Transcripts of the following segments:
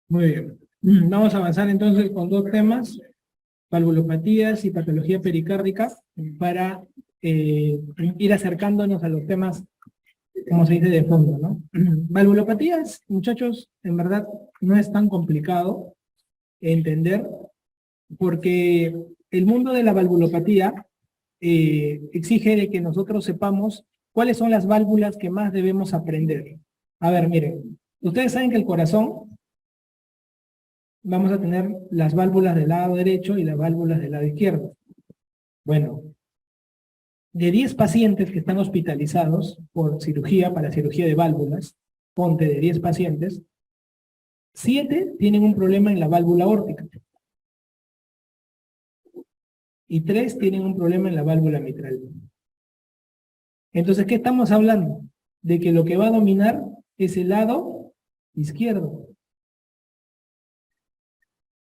Muy bien. Vamos a avanzar entonces con dos temas, valvulopatías y patología pericárdica, para ir acercándonos a los temas, como se dice, de fondo, ¿no? Valvulopatías, muchachos, en verdad no es tan complicado entender, porque el mundo de la valvulopatía exige de que nosotros sepamos cuáles son las válvulas que más debemos aprender. A ver, miren, ustedes saben que el corazón, vamos a tener las válvulas del lado derecho y las válvulas del lado izquierdo. Bueno, de 10 pacientes que están hospitalizados por cirugía, para cirugía de válvulas, ponte de 10 pacientes, 7 tienen un problema en la válvula aórtica y 3 tienen un problema en la válvula mitral. Entonces, ¿qué estamos hablando? De que lo que va a dominar es el lado izquierdo.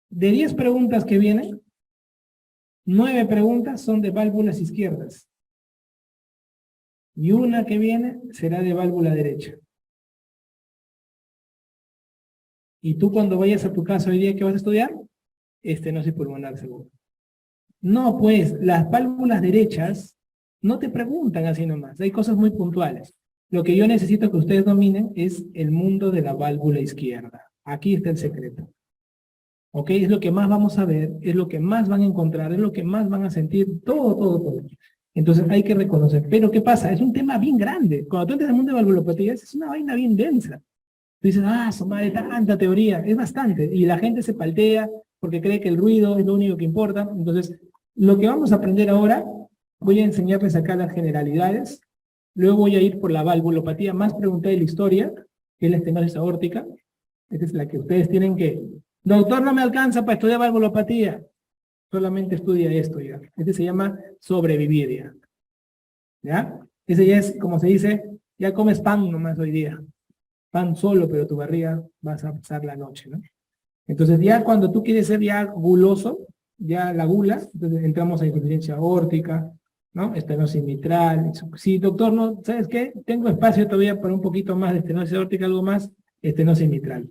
De 10 preguntas que vienen, 9 preguntas son de válvulas izquierdas. Y una que viene será de válvula derecha. Y tú, cuando vayas a tu casa hoy día, ¿qué vas a estudiar? Estenosis pulmonar seguro. No, pues, las válvulas derechas no te preguntan así nomás. Hay cosas muy puntuales. Lo que yo necesito que ustedes dominen es el mundo de la válvula izquierda. Aquí está el secreto. ¿Ok? Es lo que más vamos a ver, es lo que más van a encontrar, es lo que más van a sentir, todo. Entonces hay que reconocer. Pero ¿qué pasa? Es un tema bien grande. Cuando tú entras al mundo de valvulopatías, es una vaina bien densa. Tú dices, su madre, tanta teoría. Es bastante. Y la gente se paltea porque cree que el ruido es lo único que importa. Entonces, lo que vamos a aprender ahora, voy a enseñarles acá las generalidades. Luego voy a ir por la valvulopatía más preguntada de la historia, que es la estenosis aórtica. Esta es la que ustedes tienen que... Doctor, no me alcanza para estudiar valvulopatía. Solamente estudia esto ya. Este se llama sobrevivir ya. ¿Ya? Ese ya es, como se dice, ya comes pan nomás hoy día. Pan solo, pero tu barriga vas a pasar la noche, ¿no? Entonces ya cuando tú quieres ser ya guloso, ya la gula, entonces entramos a insuficiencia aórtica, ¿no? Estenosis mitral. Sí, doctor, no, ¿sabes qué? Tengo espacio todavía para un poquito más de estenosis aórtica, algo más, estenosis mitral.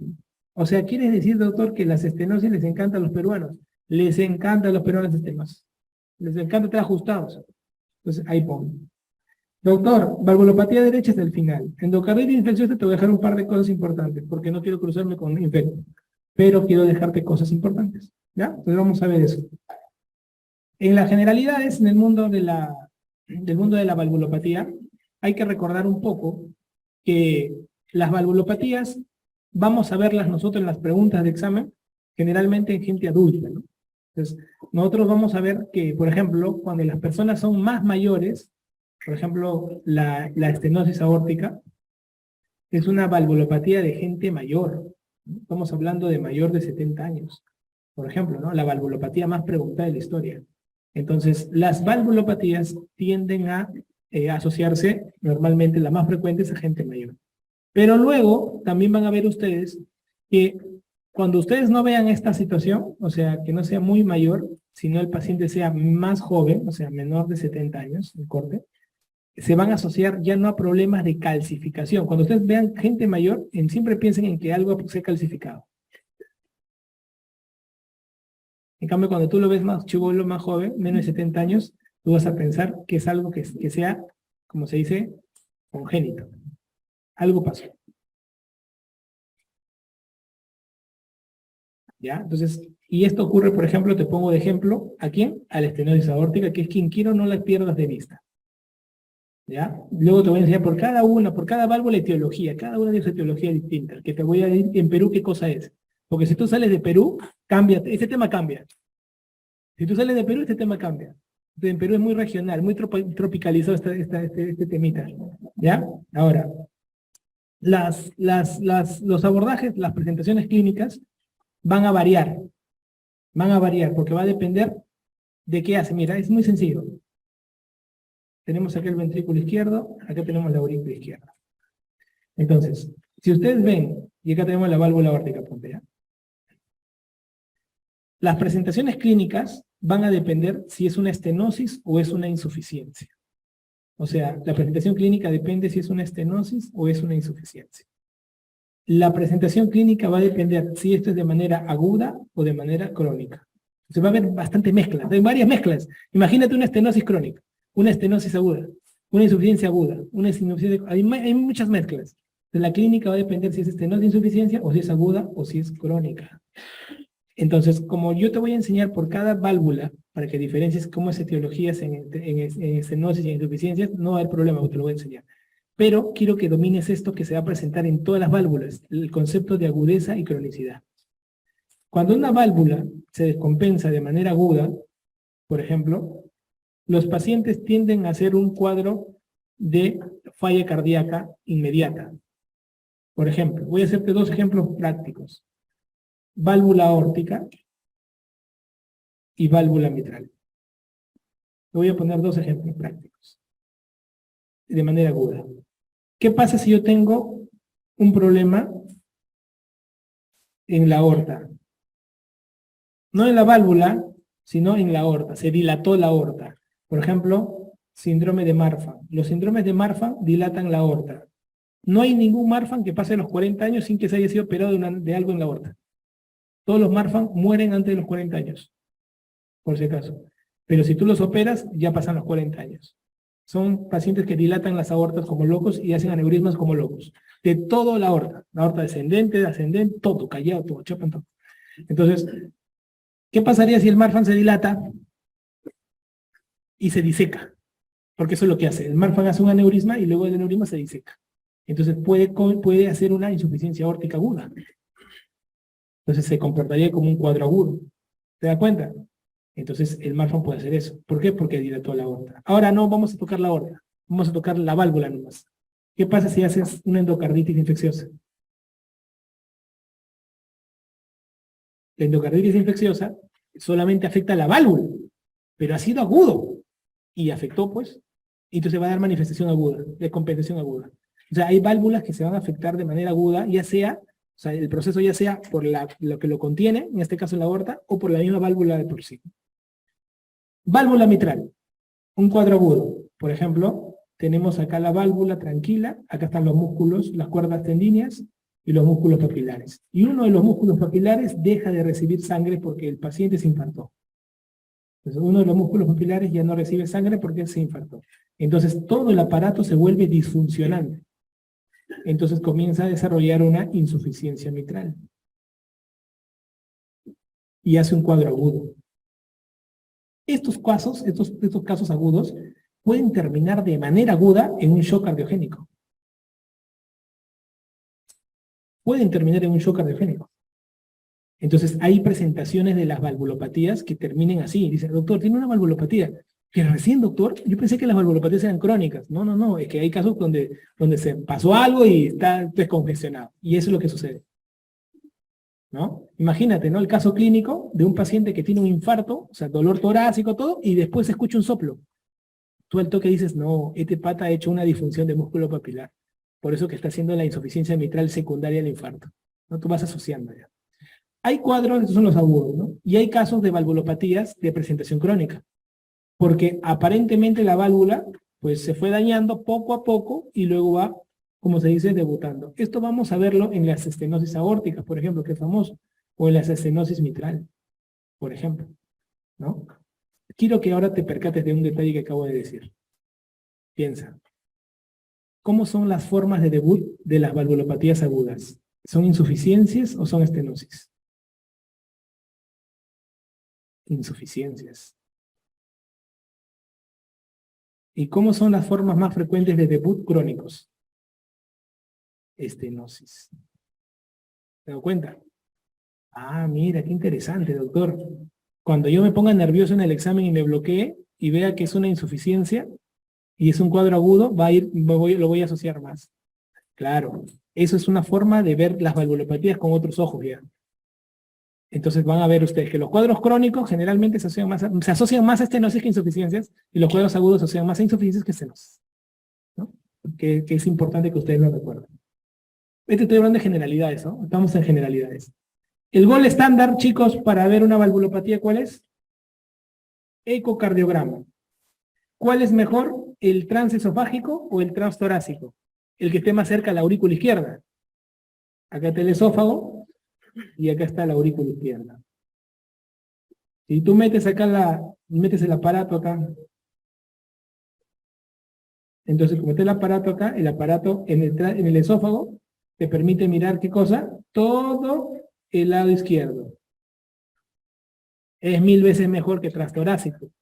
O sea, ¿quieres decir, doctor, que las estenosis les encantan a los peruanos? Les encantan a los peruanos estenosis. Les encanta estar ajustados. Entonces, ahí pongo. Doctor, valvulopatía derecha es el final. Endocarditis infecciosa te voy a dejar un par de cosas importantes, porque no quiero cruzarme con infecto. Pero quiero dejarte cosas importantes. ¿Ya? Entonces vamos a ver eso. En las generalidades, en el mundo del mundo de la valvulopatía, hay que recordar un poco que las valvulopatías, vamos a verlas nosotros en las preguntas de examen, generalmente en gente adulta, ¿no? Entonces, nosotros vamos a ver que, por ejemplo, cuando las personas son más mayores, por ejemplo, la estenosis aórtica, es una valvulopatía de gente mayor, ¿no? Estamos hablando de mayor de 70 años, por ejemplo, ¿no? La valvulopatía más preguntada de la historia. Entonces, las valvulopatías tienden a asociarse, normalmente la más frecuente es a gente mayor. Pero luego también van a ver ustedes que cuando ustedes no vean esta situación, o sea, que no sea muy mayor, sino el paciente sea más joven, o sea, menor de 70 años, el corte, se van a asociar ya no a problemas de calcificación. Cuando ustedes vean gente mayor, siempre piensen en que algo se ha calcificado. En cambio, cuando tú lo ves más chibolo, más joven, menos de 70 años, tú vas a pensar que es algo que sea, como se dice, congénito. Algo pasó. ¿Ya? Entonces, y esto ocurre, por ejemplo, te pongo de ejemplo, ¿a quién? A la estenosis aórtica, que es quien quiero no la pierdas de vista. ¿Ya? Luego te voy a enseñar por cada válvula etiología, cada una de sus etiologías distintas, que te voy a decir en Perú qué cosa es. Porque si tú sales de Perú, cambia, este tema cambia. Si tú sales de Perú, este tema cambia. Entonces, en Perú es muy regional, muy tropicalizado este temita. ¿Ya? Ahora, los abordajes, las presentaciones clínicas van a variar. Van a variar porque va a depender de qué hace. Mira, es muy sencillo. Tenemos aquí el ventrículo izquierdo, acá tenemos la aurícula izquierda. Entonces, si ustedes ven, y acá tenemos la válvula aórtica, ponte, ¿ya? Las presentaciones clínicas van a depender si es una estenosis o es una insuficiencia. O sea, la presentación clínica depende si es una estenosis o es una insuficiencia. La presentación clínica va a depender si esto es de manera aguda o de manera crónica. Se va a ver bastante mezcla, hay varias mezclas. Imagínate una estenosis crónica, una estenosis aguda, una insuficiencia aguda, una insuficiencia... Hay muchas mezclas. De la clínica va a depender si es estenosis insuficiencia o si es aguda o si es crónica. Entonces, como yo te voy a enseñar por cada válvula, para que diferencies cómo es etiologías en estenosis y en insuficiencias, no va a haber problema, te lo voy a enseñar. Pero quiero que domines esto que se va a presentar en todas las válvulas, el concepto de agudeza y cronicidad. Cuando una válvula se descompensa de manera aguda, por ejemplo, los pacientes tienden a hacer un cuadro de falla cardíaca inmediata. Por ejemplo, voy a hacerte dos ejemplos prácticos. Válvula aórtica y válvula mitral. Te voy a poner dos ejemplos prácticos, de manera aguda. ¿Qué pasa si yo tengo un problema en la aorta? No en la válvula, sino en la aorta. Se dilató la aorta. Por ejemplo, síndrome de Marfan. Los síndromes de Marfan dilatan la aorta. No hay ningún Marfan que pase los 40 años sin que se haya sido operado de algo en la aorta. Todos los Marfan mueren antes de los 40 años, por si acaso. Pero si tú los operas, ya pasan los 40 años. Son pacientes que dilatan las aortas como locos y hacen aneurismas como locos. De toda la aorta descendente, ascendente, todo, callado, todo, chapan todo. Entonces, ¿qué pasaría si el Marfan se dilata y se diseca? Porque eso es lo que hace. El Marfan hace un aneurisma y luego el aneurisma se diseca. Entonces puede hacer una insuficiencia aórtica aguda. Entonces se comportaría como un cuadro agudo. ¿Te das cuenta? Entonces el Marfan puede hacer eso. ¿Por qué? Porque dilató la aorta. Ahora no vamos a tocar la aorta. Vamos a tocar la válvula nomás. ¿Qué pasa si haces una endocarditis infecciosa? La endocarditis infecciosa solamente afecta a la válvula, pero ha sido agudo. Y afectó, pues. Y entonces va a dar manifestación aguda, descompensación aguda. O sea, hay válvulas que se van a afectar de manera aguda, ya sea, o sea, el proceso ya sea por lo que lo contiene, en este caso la aorta, o por la misma válvula de por sí. Válvula mitral, un cuadro agudo. Por ejemplo, tenemos acá la válvula tranquila, acá están los músculos, las cuerdas tendíneas y los músculos papilares. Y uno de los músculos papilares deja de recibir sangre porque el paciente se infartó. Entonces, uno de los músculos papilares ya no recibe sangre porque se infartó. Entonces, todo el aparato se vuelve disfuncional. Entonces, comienza a desarrollar una insuficiencia mitral. Y hace un cuadro agudo. Estos casos agudos pueden terminar de manera aguda en un shock cardiogénico. Pueden terminar en un shock cardiogénico. Entonces, hay presentaciones de las valvulopatías que terminen así. Dice, doctor, tiene una valvulopatía. Que recién, doctor, yo pensé que las valvulopatías eran crónicas. No, no, no, es que hay casos donde se pasó algo y está descongestionado. Y eso es lo que sucede. ¿No? Imagínate, ¿no? El caso clínico de un paciente que tiene un infarto, o sea, dolor torácico, todo, y después se escucha un soplo. Tú al toque dices, no, este pata ha hecho una disfunción de músculo papilar. Por eso que está haciendo la insuficiencia mitral secundaria al infarto. ¿No? Tú vas asociando ya. Hay cuadros, estos son los agudos, ¿no? Y hay casos de valvulopatías de presentación crónica. Porque aparentemente la válvula, pues se fue dañando poco a poco y luego va, como se dice, debutando. Esto vamos a verlo en las estenosis aórticas, por ejemplo, que es famoso, o en las estenosis mitral, por ejemplo, ¿no? Quiero que ahora te percates de un detalle que acabo de decir. Piensa. ¿Cómo son las formas de debut de las valvulopatías agudas? ¿Son insuficiencias o son estenosis? Insuficiencias. ¿Y cómo son las formas más frecuentes de debut crónicos? Estenosis. ¿Te das cuenta? Ah, mira, qué interesante, doctor. Cuando yo me ponga nervioso en el examen y me bloquee y vea que es una insuficiencia y es un cuadro agudo, lo voy a asociar más. Claro, eso es una forma de ver las valvulopatías con otros ojos ya. Entonces van a ver ustedes que los cuadros crónicos generalmente se asocian más a estenosis que insuficiencias, y los cuadros agudos se asocian más a insuficiencias que estenosis, ¿no? Que es importante que ustedes lo recuerden. Estoy hablando de generalidades, ¿no? Estamos en generalidades. El gol estándar, chicos, para ver una valvulopatía, ¿cuál es? Ecocardiograma. ¿Cuál es mejor, el transesofágico o el transtorácico? El que esté más cerca a la aurícula izquierda. Acá está el esófago y acá está la aurícula izquierda. Si tú metes acá metes el aparato acá, entonces como está el aparato en el esófago te permite mirar ¿qué cosa? Todo el lado izquierdo. Es 1000 veces mejor que transtorácico.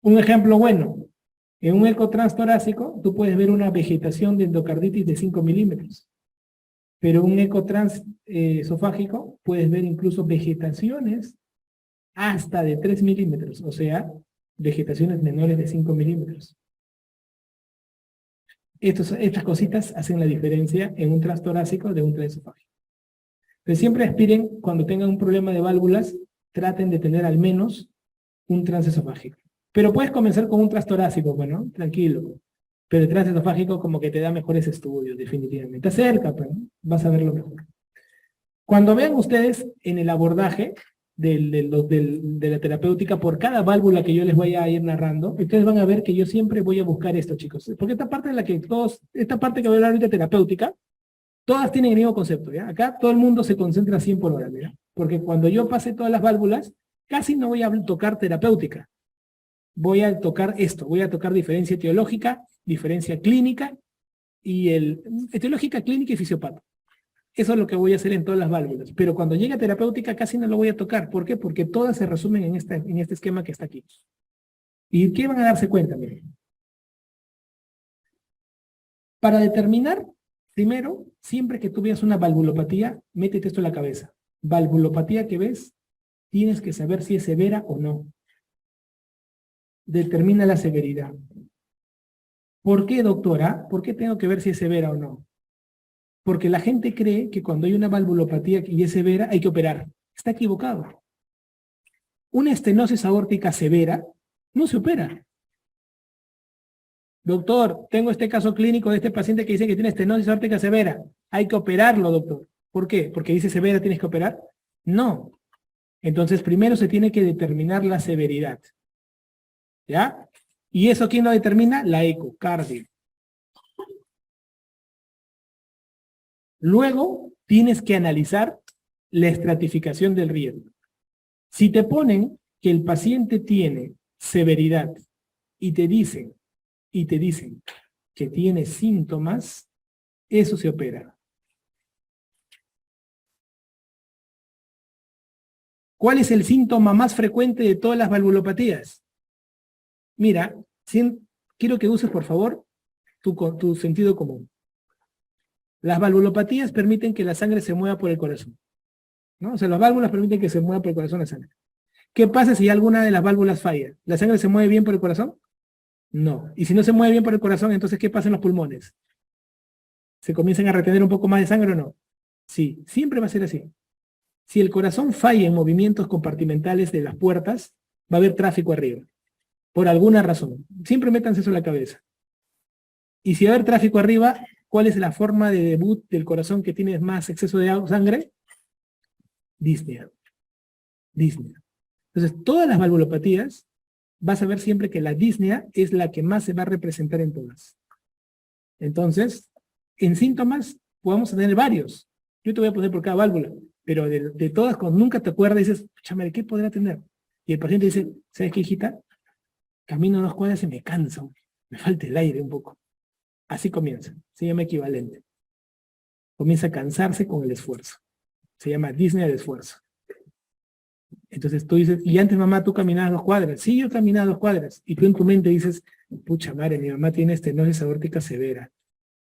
Un ejemplo bueno, en un eco transtorácico tú puedes ver una vegetación de endocarditis de 5 milímetros, pero un eco esofágico puedes ver incluso vegetaciones hasta de 3 milímetros, o sea, vegetaciones menores de 5 milímetros. Estas cositas hacen la diferencia en un transtorácico de un transesofágico. Pero siempre aspiren, cuando tengan un problema de válvulas, traten de tener al menos un transesofágico. Pero puedes comenzar con un transtorácico, bueno, tranquilo. Pero el transesofágico como que te da mejores estudios, definitivamente. Acerca, pero vas a verlo mejor. Cuando vean ustedes en el abordaje de la terapéutica, por cada válvula que yo les vaya a ir narrando, ustedes van a ver que yo siempre voy a buscar esto, chicos. Porque esta parte esta parte que voy a hablar ahorita terapéutica, todas tienen el mismo concepto, ¿ya? Acá todo el mundo se concentra 100 por hora, ¿ya? Porque cuando yo pase todas las válvulas, casi no voy a tocar terapéutica. Voy a tocar esto, voy a tocar diferencia etiológica, diferencia clínica, y etiológica, clínica y fisiopato. Eso es lo que voy a hacer en todas las válvulas. Pero cuando llegue a terapéutica casi no lo voy a tocar. ¿Por qué? Porque todas se resumen en este esquema que está aquí. ¿Y qué van a darse cuenta? Miren. Para determinar, primero, siempre que tú veas una valvulopatía, métete esto en la cabeza. Valvulopatía que ves, tienes que saber si es severa o no. Determina la severidad. ¿Por qué, doctora? ¿Por qué tengo que ver si es severa o no? Porque la gente cree que cuando hay una valvulopatía y es severa, hay que operar. Está equivocado. Una estenosis aórtica severa no se opera. Doctor, tengo este caso clínico de este paciente que dice que tiene estenosis aórtica severa. Hay que operarlo, doctor. ¿Por qué? ¿Porque dice severa tienes que operar? No. Entonces, primero se tiene que determinar la severidad. ¿Ya? ¿Y eso quién lo determina? La ecocardio. Luego, tienes que analizar la estratificación del riesgo. Si te ponen que el paciente tiene severidad y te dicen que tiene síntomas, eso se opera. ¿Cuál es el síntoma más frecuente de todas las valvulopatías? Mira, quiero que uses, por favor, tu sentido común. Las valvulopatías permiten que la sangre se mueva por el corazón, ¿no? O sea, las válvulas permiten que se mueva por el corazón la sangre. ¿Qué pasa si alguna de las válvulas falla? ¿La sangre se mueve bien por el corazón? No. Y si no se mueve bien por el corazón, entonces ¿qué pasa en los pulmones? ¿Se comienzan a retener un poco más de sangre o no? Sí, siempre va a ser así. Si el corazón falla en movimientos compartimentales de las puertas, va a haber tráfico arriba. Por alguna razón. Siempre métanse eso en la cabeza. Y si va a haber tráfico arriba, ¿cuál es la forma de debut del corazón que tiene más exceso de sangre? Disnea. Disnea. Entonces, todas las valvulopatías, vas a ver siempre que la disnea es la que más se va a representar en todas. Entonces, en síntomas, podemos tener varios. Yo te voy a poner por cada válvula, pero de todas, cuando nunca te acuerdas, dices, chame, ¿qué podrá tener? Y el paciente dice, ¿sabes qué, hijita? Camino 2 cuadras y me canso, me falta el aire un poco. Así comienza, se llama equivalente. Comienza a cansarse con el esfuerzo. Se llama disnea de esfuerzo. Entonces tú dices, y antes mamá tú caminabas 2 cuadras. Sí, yo caminaba 2 cuadras. Y tú en tu mente dices, pucha madre, mi mamá tiene estenosis aórtica severa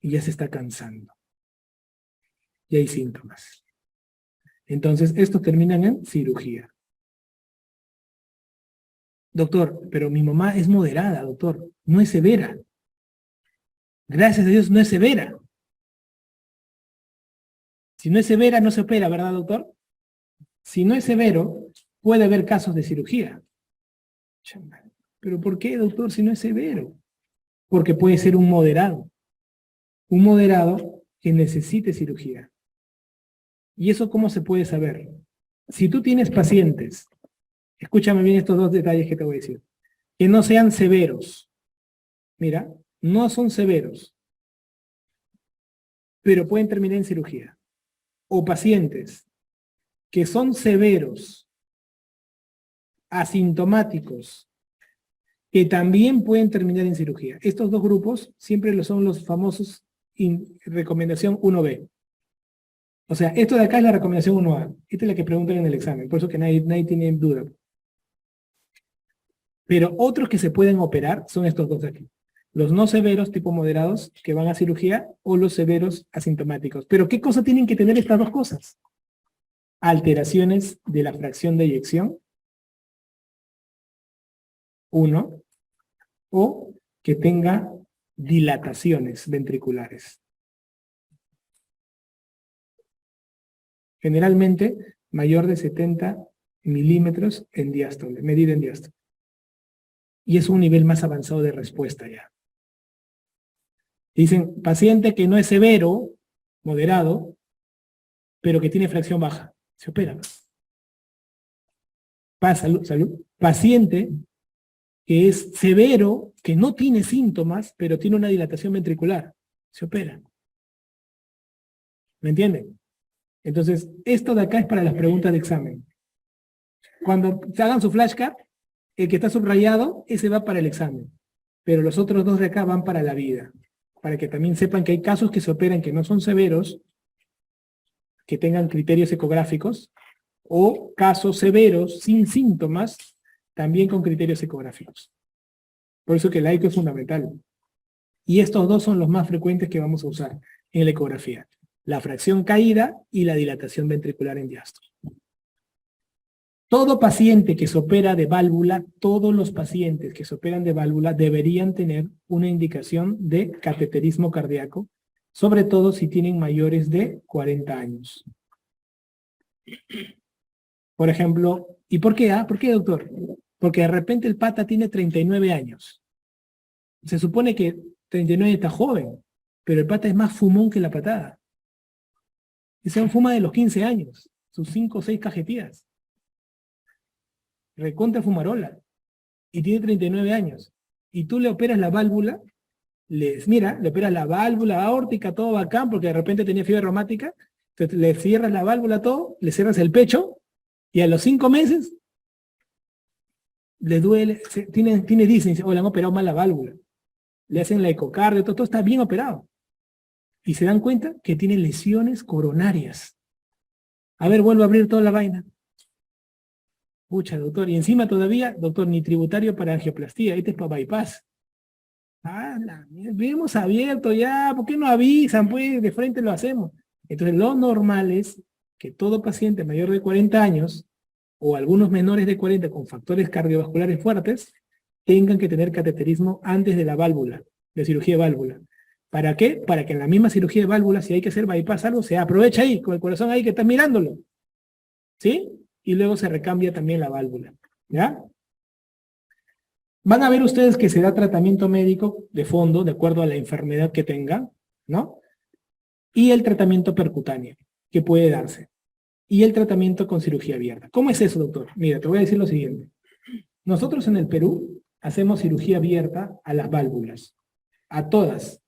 y ya se está cansando. Y hay síntomas. Entonces, estos terminan en cirugía. Doctor, pero mi mamá es moderada, doctor, no es severa. Gracias a Dios no es severa. Si no es severa, no se opera, ¿verdad, doctor? Si no es severo, puede haber casos de cirugía. ¿Pero por qué, doctor, si no es severo? Porque puede ser un moderado. Un moderado que necesite cirugía. ¿Y eso cómo se puede saber? Si tú tienes pacientes, escúchame bien estos 2 detalles que te voy a decir, que no sean severos. Mira, no son severos, pero pueden terminar en cirugía. o pacientes que son severos, asintomáticos, que también pueden terminar en cirugía. Estos dos grupos siempre son los famosos recomendación 1B. O sea, esto de acá es la recomendación 1A. Esta es la que preguntan en el examen, por eso que nadie tiene duda. Pero otros que se pueden operar son estos dos de aquí. Los no severos, tipo moderados, que van a cirugía, o los severos asintomáticos. Pero ¿qué cosa tienen que tener estas dos cosas? Alteraciones de la fracción de eyección, 1, o que tenga dilataciones ventriculares. Generalmente, mayor de 70 milímetros en diástole, medida en diástole. Y es un nivel más avanzado de respuesta ya. Dicen, paciente que no es severo, moderado, pero que tiene fracción baja. Se opera. Salud. Paciente que es severo, que no tiene síntomas, pero tiene una dilatación ventricular. Se opera. ¿Me entienden? Entonces, esto de acá es para las preguntas de examen. Cuando se hagan su flashcard, el que está subrayado, ese va para el examen. Pero los otros dos de acá van para la vida. Para que también sepan que hay casos que se operan que no son severos, que tengan criterios ecográficos, o casos severos, sin síntomas, también con criterios ecográficos. Por eso que el ECO es fundamental. Y estos dos son los más frecuentes que vamos a usar en la ecografía. La fracción caída y la dilatación ventricular en diástole. Todo paciente que se opera de válvula, todos los pacientes que se operan de válvula deberían tener una indicación de cateterismo cardíaco, sobre todo si tienen mayores de 40 años. Por ejemplo, ¿y por qué? ¿Por qué, doctor? Porque de repente el pata tiene 39 años. Se supone que 39 está joven, pero el pata es más fumón que la patada. Ese fuma de los 15 años, sus 5 o 6 cajetillas. Recontra fumarola. Y tiene 39 años. Y tú le operas la válvula, le operas la válvula aórtica, todo bacán, porque de repente tenía fiebre reumática, entonces le cierras la válvula todo, le cierras el pecho, y a los 5 meses le duele, tiene Disney, o le han operado mal la válvula. Le hacen la ecocardio, todo está bien operado. Y se dan cuenta que tiene lesiones coronarias. A ver, vuelvo a abrir toda la vaina. Pucha, doctor, y encima todavía, doctor, ni tributario para angioplastía, este es para bypass. Hemos abierto ya, ¿por qué no avisan? Pues de frente lo hacemos. Entonces lo normal es que todo paciente mayor de 40 años, o algunos menores de 40 con factores cardiovasculares fuertes, tengan que tener cateterismo antes de la válvula, de cirugía de válvula. ¿Para qué? Para que en la misma cirugía de válvula, si hay que hacer bypass algo, se aprovecha ahí, con el corazón ahí que está mirándolo. ¿Sí? Y luego se recambia también la válvula. ¿Ya? Van a ver ustedes que se da tratamiento médico de fondo, de acuerdo a la enfermedad que tengan, ¿no? Y el tratamiento percutáneo, que puede darse. Y el tratamiento con cirugía abierta. ¿Cómo es eso, doctor? Mira, te voy a decir lo siguiente. Nosotros en el Perú hacemos cirugía abierta a las válvulas. A todas.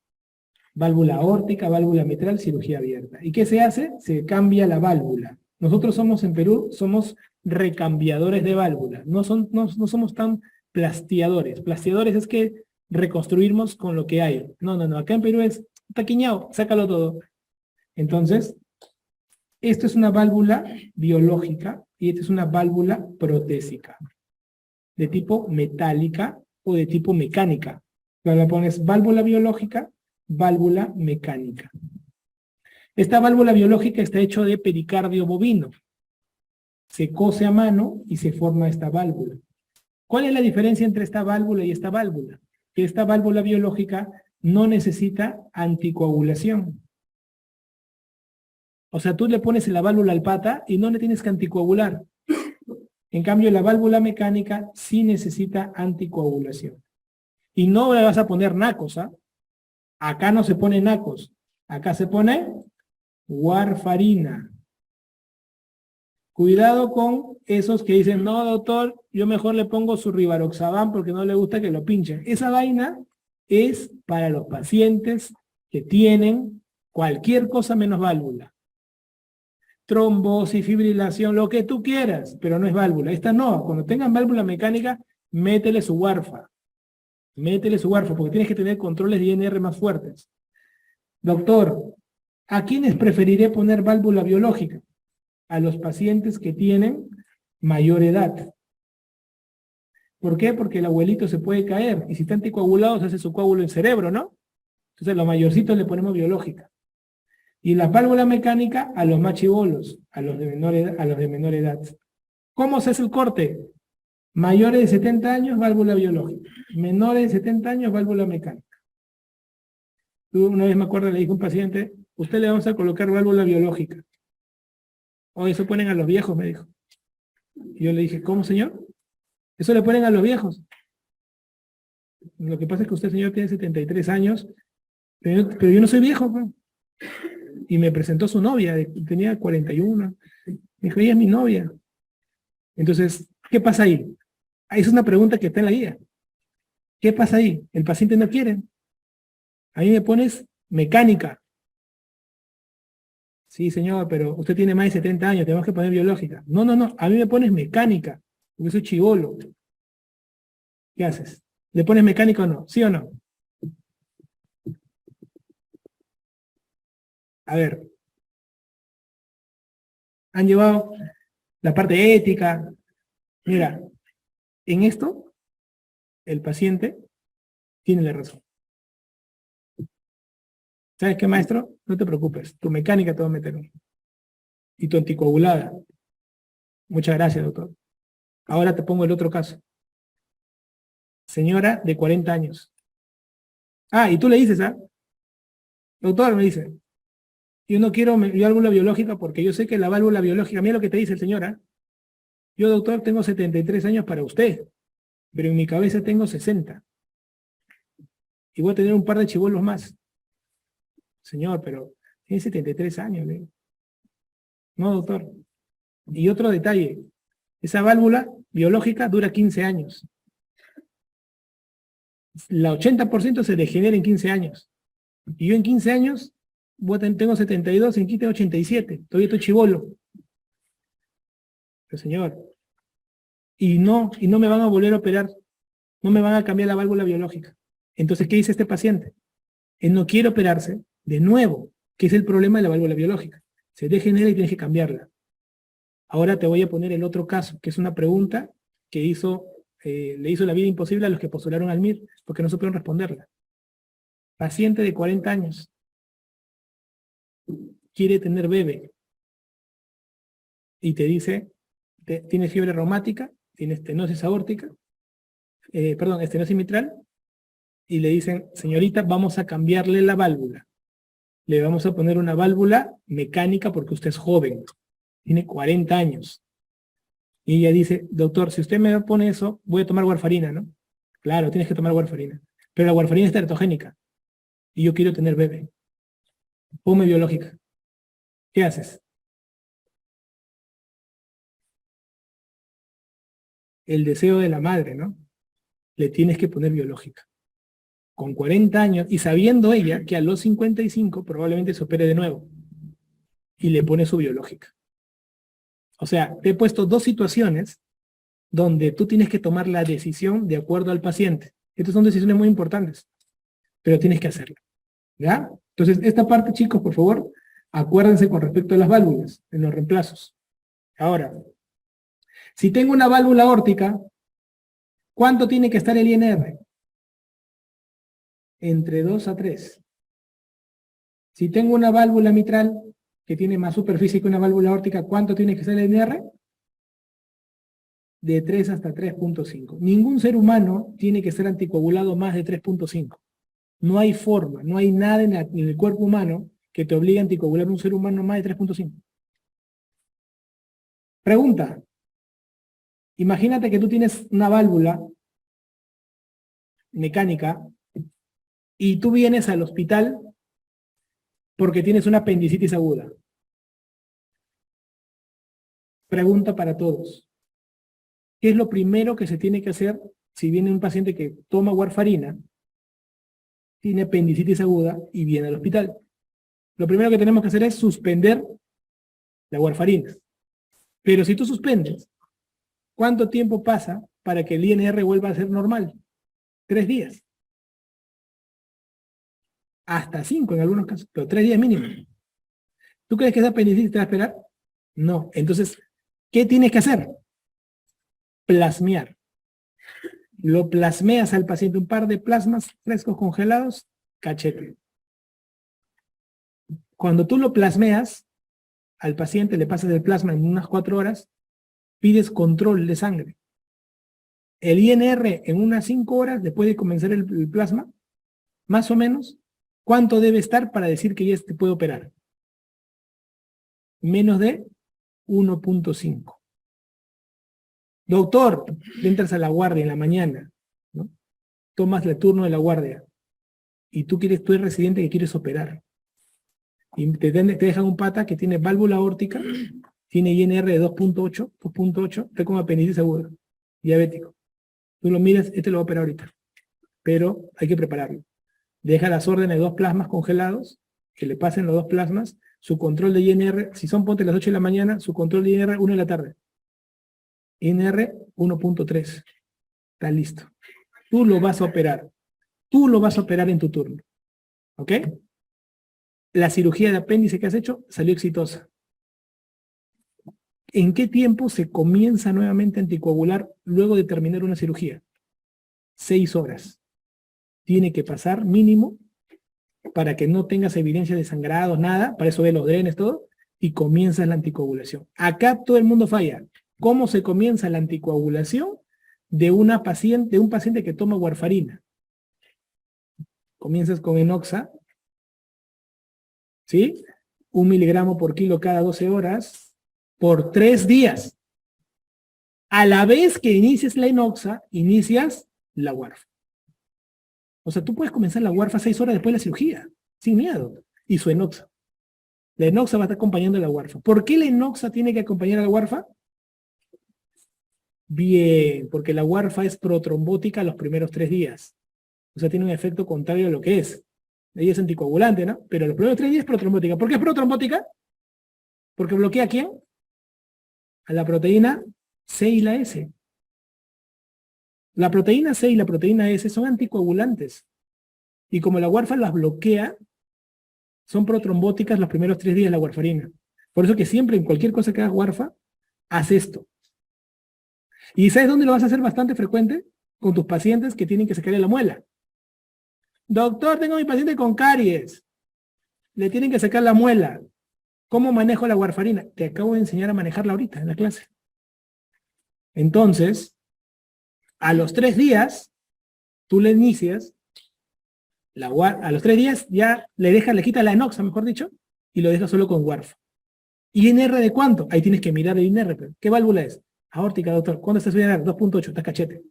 Válvula aórtica, válvula mitral, cirugía abierta. ¿Y qué se hace? Se cambia la válvula. Nosotros somos en Perú, somos recambiadores de válvula. No somos tan plastiadores. Plastiadores es que reconstruimos con lo que hay. No. Acá en Perú es taquiñado, sácalo todo. Entonces, esto es una válvula biológica y esta es una válvula protésica. De tipo metálica o de tipo mecánica. Cuando le pones válvula biológica, válvula mecánica. Esta válvula biológica está hecha de pericardio bovino. Se cose a mano y se forma esta válvula. ¿Cuál es la diferencia entre esta válvula y esta válvula? Que esta válvula biológica no necesita anticoagulación. O sea, tú le pones la válvula al pata y no le tienes que anticoagular. En cambio, la válvula mecánica sí necesita anticoagulación. Y no le vas a poner nacos, ¿ah? Acá no se pone nacos. Acá se pone warfarina. Cuidado con esos que dicen, no, doctor, yo mejor le pongo su rivaroxaban porque no le gusta que lo pinchen. Esa vaina es para los pacientes que tienen cualquier cosa menos válvula. trombosis, fibrilación, lo que tú quieras, pero no es válvula. Esta no, cuando tengan válvula mecánica, métele su warfa. Métele su warfa, porque tienes que tener controles de INR más fuertes. Doctor, ¿a quiénes preferiré poner válvula biológica? A los pacientes que tienen mayor edad. ¿Por qué? Porque el abuelito se puede caer, y si está anticoagulado se hace su coágulo en cerebro, ¿no? Entonces a los mayorcitos le ponemos biológica. Y la válvula mecánica a los más chibolos, a los de menor edad. ¿Cómo se hace el corte? Mayores de 70 años, válvula biológica. Menores de 70 años, válvula mecánica. Una vez me acuerdo, le dije a un paciente, usted le vamos a colocar válvula biológica. O eso ponen a los viejos, me dijo. Y yo le dije, ¿cómo, señor? Eso le ponen a los viejos. Lo que pasa es que usted, señor, tiene 73 años, pero yo no soy viejo, pues. Y me presentó su novia, tenía 41. Me dijo, ella es mi novia. Entonces, ¿qué pasa ahí? Es una pregunta que está en la guía. ¿Qué pasa ahí? El paciente no quiere. A mí me pones mecánica. Sí, señor, pero usted tiene más de 70 años, tenemos que poner biológica. No, a mí me pones mecánica, porque soy chibolo. ¿Qué haces? ¿Le pones mecánica o no? ¿Sí o no? A ver. Han llevado la parte ética. Mira, en esto, el paciente tiene la razón. ¿Sabes qué, maestro? No te preocupes, tu mecánica te va a meter uno. Y tu anticoagulada. Muchas gracias, doctor. Ahora te pongo el otro caso. Señora de 40 años. Ah, y tú le dices, ¿ah? Doctor, me dice, yo no quiero válvula biológica porque yo sé que la válvula biológica, mira lo que te dice el señor, ¿ah? Yo, doctor, tengo 73 años para usted, pero en mi cabeza tengo 60. Y voy a tener un par de chibolos más. Señor, pero tiene 73 años, ¿eh? No, doctor. Y otro detalle, esa válvula biológica dura 15 años. La 80% se degenera en 15 años. Y yo en 15 años tengo 72, en 15 tengo 87. Todavía estoy chibolo. Pero señor, y no me van a volver a operar. No me van a cambiar la válvula biológica. Entonces, ¿qué dice este paciente? Él no quiere operarse de nuevo, que es el problema de la válvula biológica. Se degenera y tienes que cambiarla. Ahora te voy a poner el otro caso, que es una pregunta que le hizo la vida imposible a los que postularon al MIR, porque no supieron responderla. Paciente de 40 años. Quiere tener bebé. Y te dice, tiene fiebre reumática, tiene estenosis aórtica, estenosis mitral, y le dicen, señorita, vamos a cambiarle la válvula. Le vamos a poner una válvula mecánica porque usted es joven. Tiene 40 años. Y ella dice, doctor, si usted me pone eso, voy a tomar warfarina, ¿no? Claro, tienes que tomar warfarina. Pero la warfarina es teratogénica. Y yo quiero tener bebé. Ponme biológica. ¿Qué haces? El deseo de la madre, ¿no? Le tienes que poner biológica. Con 40 años, y sabiendo ella que a los 55 probablemente se opere de nuevo. Y le pone su biológica. O sea, te he puesto dos situaciones donde tú tienes que tomar la decisión de acuerdo al paciente. Estas son decisiones muy importantes, pero tienes que hacerlo. ¿Ya? Entonces, esta parte, chicos, por favor, acuérdense con respecto a las válvulas, en los reemplazos. Ahora, si tengo una válvula aórtica, ¿cuánto tiene que estar el INR? Entre 2 a 3. Si tengo una válvula mitral, que tiene más superficie que una válvula aórtica, ¿cuánto tiene que ser el INR? De 3 hasta 3.5. Ningún ser humano tiene que ser anticoagulado más de 3.5. No hay forma, no hay nada en el cuerpo humano que te obligue a anticoagular a un ser humano más de 3.5. Pregunta. Imagínate que tú tienes una válvula mecánica y tú vienes al hospital porque tienes una apendicitis aguda. Pregunta para todos. ¿Qué es lo primero que se tiene que hacer si viene un paciente que toma warfarina, tiene apendicitis aguda y viene al hospital? Lo primero que tenemos que hacer es suspender la warfarina. Pero si tú suspendes, ¿cuánto tiempo pasa para que el INR vuelva a ser normal? 3 días. Hasta 5 en algunos casos, pero 3 días mínimo. ¿Tú crees que esa apendicitis te va a esperar? No. Entonces, ¿qué tienes que hacer? Plasmear. Lo plasmeas al paciente, un par de plasmas frescos congelados, cachete. Cuando tú lo plasmeas, al paciente le pasas el plasma en unas 4 horas, pides control de sangre. El INR en unas 5 horas, después de comenzar el plasma, más o menos, ¿cuánto debe estar para decir que ya te puede operar? Menos de 1.5. Doctor, entras a la guardia en la mañana, ¿no? Tomas el turno de la guardia y tú eres residente que quieres operar. Y te dejan un pata que tiene válvula aórtica, tiene INR de 2.8, está con apendicitis aguda, diabético. Tú lo miras, lo va a operar ahorita, pero hay que prepararlo. Deja las órdenes de 2 plasmas congelados, que le pasen los 2 plasmas, su control de INR, si son ponte las 8 de la mañana, su control de INR 1 de la tarde. INR 1.3. Está listo. Tú lo vas a operar. Tú lo vas a operar en tu turno. ¿Ok? La cirugía de apéndice que has hecho salió exitosa. ¿En qué tiempo se comienza nuevamente a anticoagular luego de terminar una cirugía? 6 horas. Tiene que pasar mínimo para que no tengas evidencia de sangrados, nada, para eso ve los drenes, todo, y comienzas la anticoagulación. Acá todo el mundo falla. ¿Cómo se comienza la anticoagulación de un paciente que toma warfarina? Comienzas con enoxa, ¿sí? 1 miligramo por kilo cada 12 horas, por 3 días. A la vez que inicies la enoxa, inicias la warfa. O sea, tú puedes comenzar la warfa 6 horas después de la cirugía, sin miedo, y su enoxa. La enoxa va a estar acompañando a la warfa. ¿Por qué la enoxa tiene que acompañar a la warfa? Bien, porque la warfa es protrombótica los primeros 3 días. O sea, tiene un efecto contrario a lo que es. Ella es anticoagulante, ¿no? Pero los primeros 3 días es protrombótica. ¿Por qué es protrombótica? Porque bloquea ¿a quién? A la proteína C y la S. La proteína C y la proteína S son anticoagulantes. Y como la warfa las bloquea, son protrombóticas los primeros 3 días de la warfarina. Por eso que siempre en cualquier cosa que hagas warfa, haz esto. ¿Y sabes dónde lo vas a hacer bastante frecuente? Con tus pacientes que tienen que sacarle la muela. Doctor, tengo a mi paciente con caries. Le tienen que sacar la muela. ¿Cómo manejo la warfarina? Te acabo de enseñar a manejarla ahorita en la clase. Entonces, a los 3 días, tú le inicias, a los 3 días ya le quitas la enoxa, mejor dicho, y lo dejas solo con warfa. ¿INR de cuánto? Ahí tienes que mirar el INR. ¿Qué válvula es? Aórtica, doctor. ¿Cuándo está su INR? 2.8, está cachete.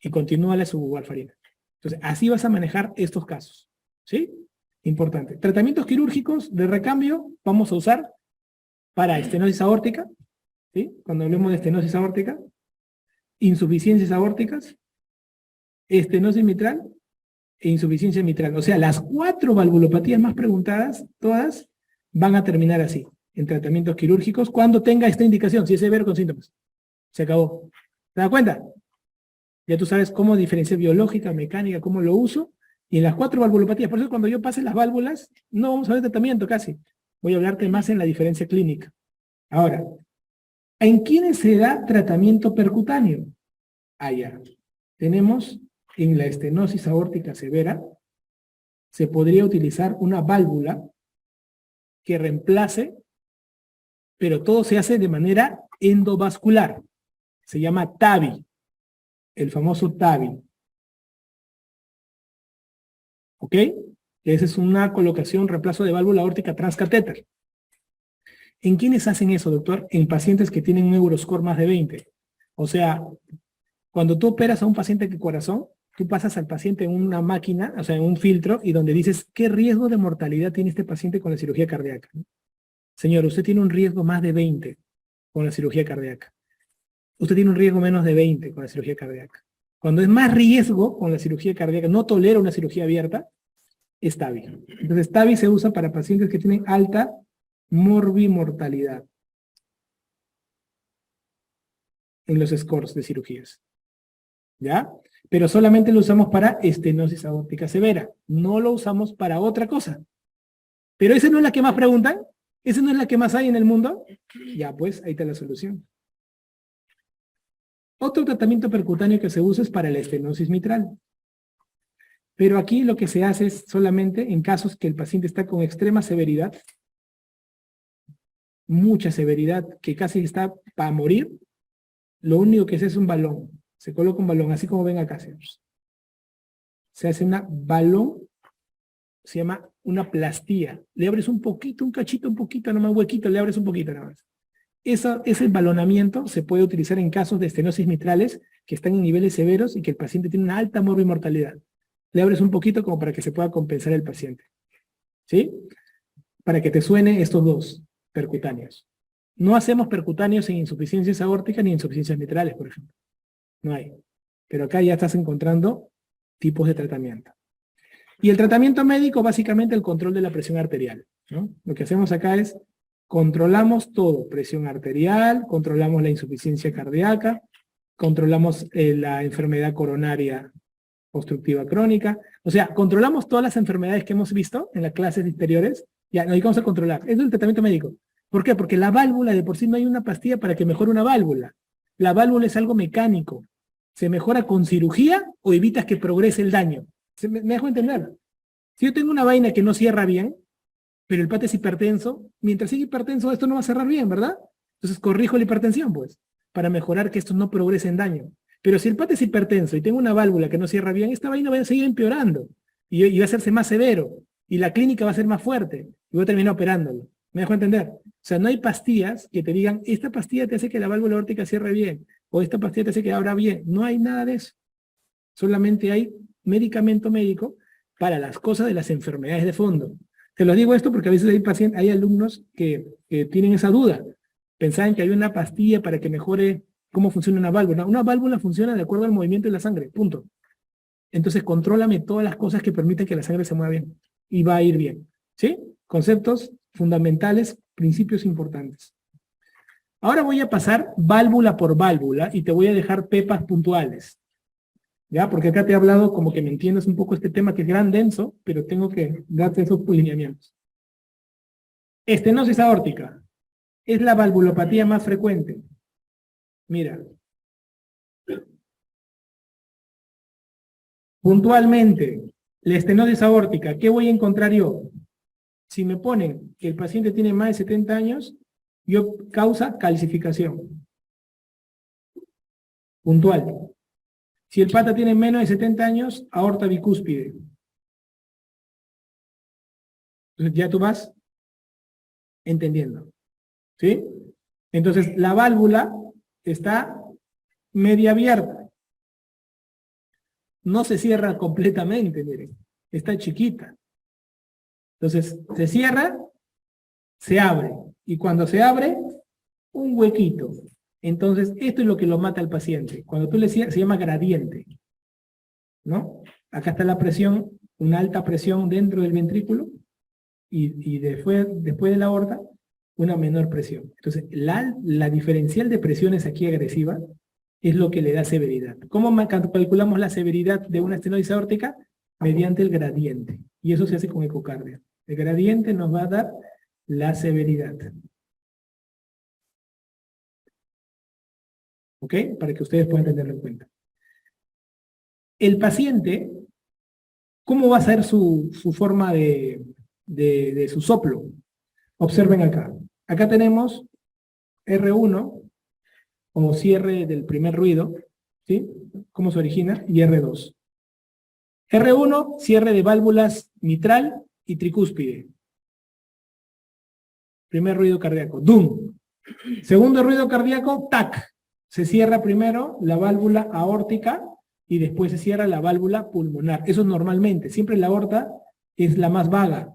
Y continúale su warfarina. Entonces, así vas a manejar estos casos. ¿Sí? Importante. Tratamientos quirúrgicos de recambio vamos a usar para estenosis aórtica. ¿Sí? Cuando hablemos de estenosis aórtica, insuficiencias aórticas, estenosis mitral e insuficiencia mitral. O sea, las 4 valvulopatías más preguntadas, todas van a terminar así, en tratamientos quirúrgicos, cuando tenga esta indicación, si es severo con síntomas. Se acabó. ¿Te das cuenta? Ya tú sabes cómo diferenciar biológica, mecánica, cómo lo uso, y en las 4 valvulopatías. Por eso cuando yo pase las válvulas, no vamos a ver tratamiento casi. Voy a hablarte más en la diferencia clínica. Ahora, ¿en quiénes se da tratamiento percutáneo? Allá. Tenemos en la estenosis aórtica severa, se podría utilizar una válvula que reemplace, pero todo se hace de manera endovascular. Se llama TAVI, el famoso TAVI. ¿Ok? Esa es una colocación, reemplazo de válvula aórtica transcatéter. ¿En quiénes hacen eso, doctor? En pacientes que tienen un Euroscore más de 20. O sea, cuando tú operas a un paciente de corazón, tú pasas al paciente en una máquina, o sea, en un filtro, y donde dices, ¿qué riesgo de mortalidad tiene este paciente con la cirugía cardíaca? Señor, usted tiene un riesgo más de 20 con la cirugía cardíaca. Usted tiene un riesgo menos de 20 con la cirugía cardíaca. Cuando es más riesgo con la cirugía cardíaca, no tolera una cirugía abierta, es TAVI. Entonces, TAVI se usa para pacientes que tienen alta morbimortalidad en los scores de cirugías. ¿Ya? Pero solamente lo usamos para estenosis aórtica severa. No lo usamos para otra cosa. Pero esa no es la que más preguntan. Esa no es la que más hay en el mundo. Ya, pues, ahí está la solución. Otro tratamiento percutáneo que se usa es para la estenosis mitral. Pero aquí lo que se hace es solamente en casos que el paciente está con extrema severidad, mucha severidad, que casi está para morir, lo único que se hace es un balón. Se coloca un balón, así como ven acá, señores. Se hace una balón, se llama una plastía. Le abres un poquito, un cachito, un poquito, nomás un huequito, le abres un poquito nada más. Ese balonamiento se puede utilizar en casos de estenosis mitrales que están en niveles severos y que el paciente tiene una alta morbimortalidad. Le abres un poquito como para que se pueda compensar el paciente. ¿Sí? Para que te suene estos dos percutáneos. No hacemos percutáneos en insuficiencias aórticas ni en insuficiencias mitrales, por ejemplo. No hay. Pero acá ya estás encontrando tipos de tratamiento. Y el tratamiento médico, básicamente el control de la presión arterial, ¿no? Lo que hacemos acá es controlamos todo, presión arterial, controlamos la insuficiencia cardíaca, controlamos la enfermedad coronaria obstructiva crónica, o sea, controlamos todas las enfermedades que hemos visto en las clases anteriores, ya nos dedicamos a controlar. Eso es el tratamiento médico. ¿Por qué? Porque la válvula de por sí no hay una pastilla para que mejore una válvula. La válvula es algo mecánico. ¿Se mejora con cirugía o evitas que progrese el daño? ¿Me dejo entender? Si yo tengo una vaina que no cierra bien, pero el pata es hipertenso, mientras sigue hipertenso esto no va a cerrar bien, ¿verdad? Entonces corrijo la hipertensión, pues, para mejorar que esto no progrese en daño. Pero si el pata es hipertenso y tengo una válvula que no cierra bien, esta vaina va a seguir empeorando y va a hacerse más severo y la clínica va a ser más fuerte y voy a terminar operándolo. ¿Me dejo entender? O sea, no hay pastillas que te digan, esta pastilla te hace que la válvula aórtica cierre bien o esta pastilla te hace que abra bien. No hay nada de eso. Solamente hay medicamento médico para las cosas de las enfermedades de fondo. Te lo digo esto porque a veces hay alumnos que tienen esa duda. Pensaban que hay una pastilla para que mejore cómo funciona una válvula. Una válvula funciona de acuerdo al movimiento de la sangre, punto. Entonces, contrólame todas las cosas que permiten que la sangre se mueva bien. Y va a ir bien. ¿Sí? Conceptos fundamentales, principios importantes. Ahora voy a pasar válvula por válvula y te voy a dejar pepas puntuales. ¿Ya? Porque acá te he hablado como que me entiendas un poco este tema que es gran denso, pero tengo que darte esos lineamientos. Estenosis aórtica. Es la valvulopatía más frecuente. Mira. Puntualmente, la estenosis aórtica, ¿qué voy a encontrar yo? Si me ponen que el paciente tiene más de 70 años, yo causa calcificación. Puntual. Si el pata tiene menos de 70 años, aorta bicúspide. Entonces ya tú vas entendiendo. ¿Sí? Entonces la válvula está media abierta. No se cierra completamente, miren. Está chiquita. Entonces se cierra, se abre. Y cuando se abre, un huequito. Entonces esto es lo que lo mata al paciente. Cuando tú le cierras, se llama gradiente. ¿No? Acá está la presión, una alta presión dentro del ventrículo y después de la aorta, una menor presión. Entonces, la diferencial de presiones aquí agresiva es lo que le da severidad. ¿Cómo calculamos la severidad de una estenosis aórtica? Mediante el gradiente. Y eso se hace con ecocardio. El gradiente nos va a dar la severidad. ¿Ok? Para que ustedes puedan tenerlo en cuenta. El paciente, ¿cómo va a ser su forma de su soplo? Observen acá. Acá tenemos R1, como cierre del primer ruido, ¿sí? ¿Cómo se origina? Y R2. R1, cierre de válvulas mitral y tricúspide. Primer ruido cardíaco, ¡dum! Segundo ruido cardíaco, ¡tac! Se cierra primero la válvula aórtica y después se cierra la válvula pulmonar. Eso es normalmente. Siempre la aorta es la más vaga.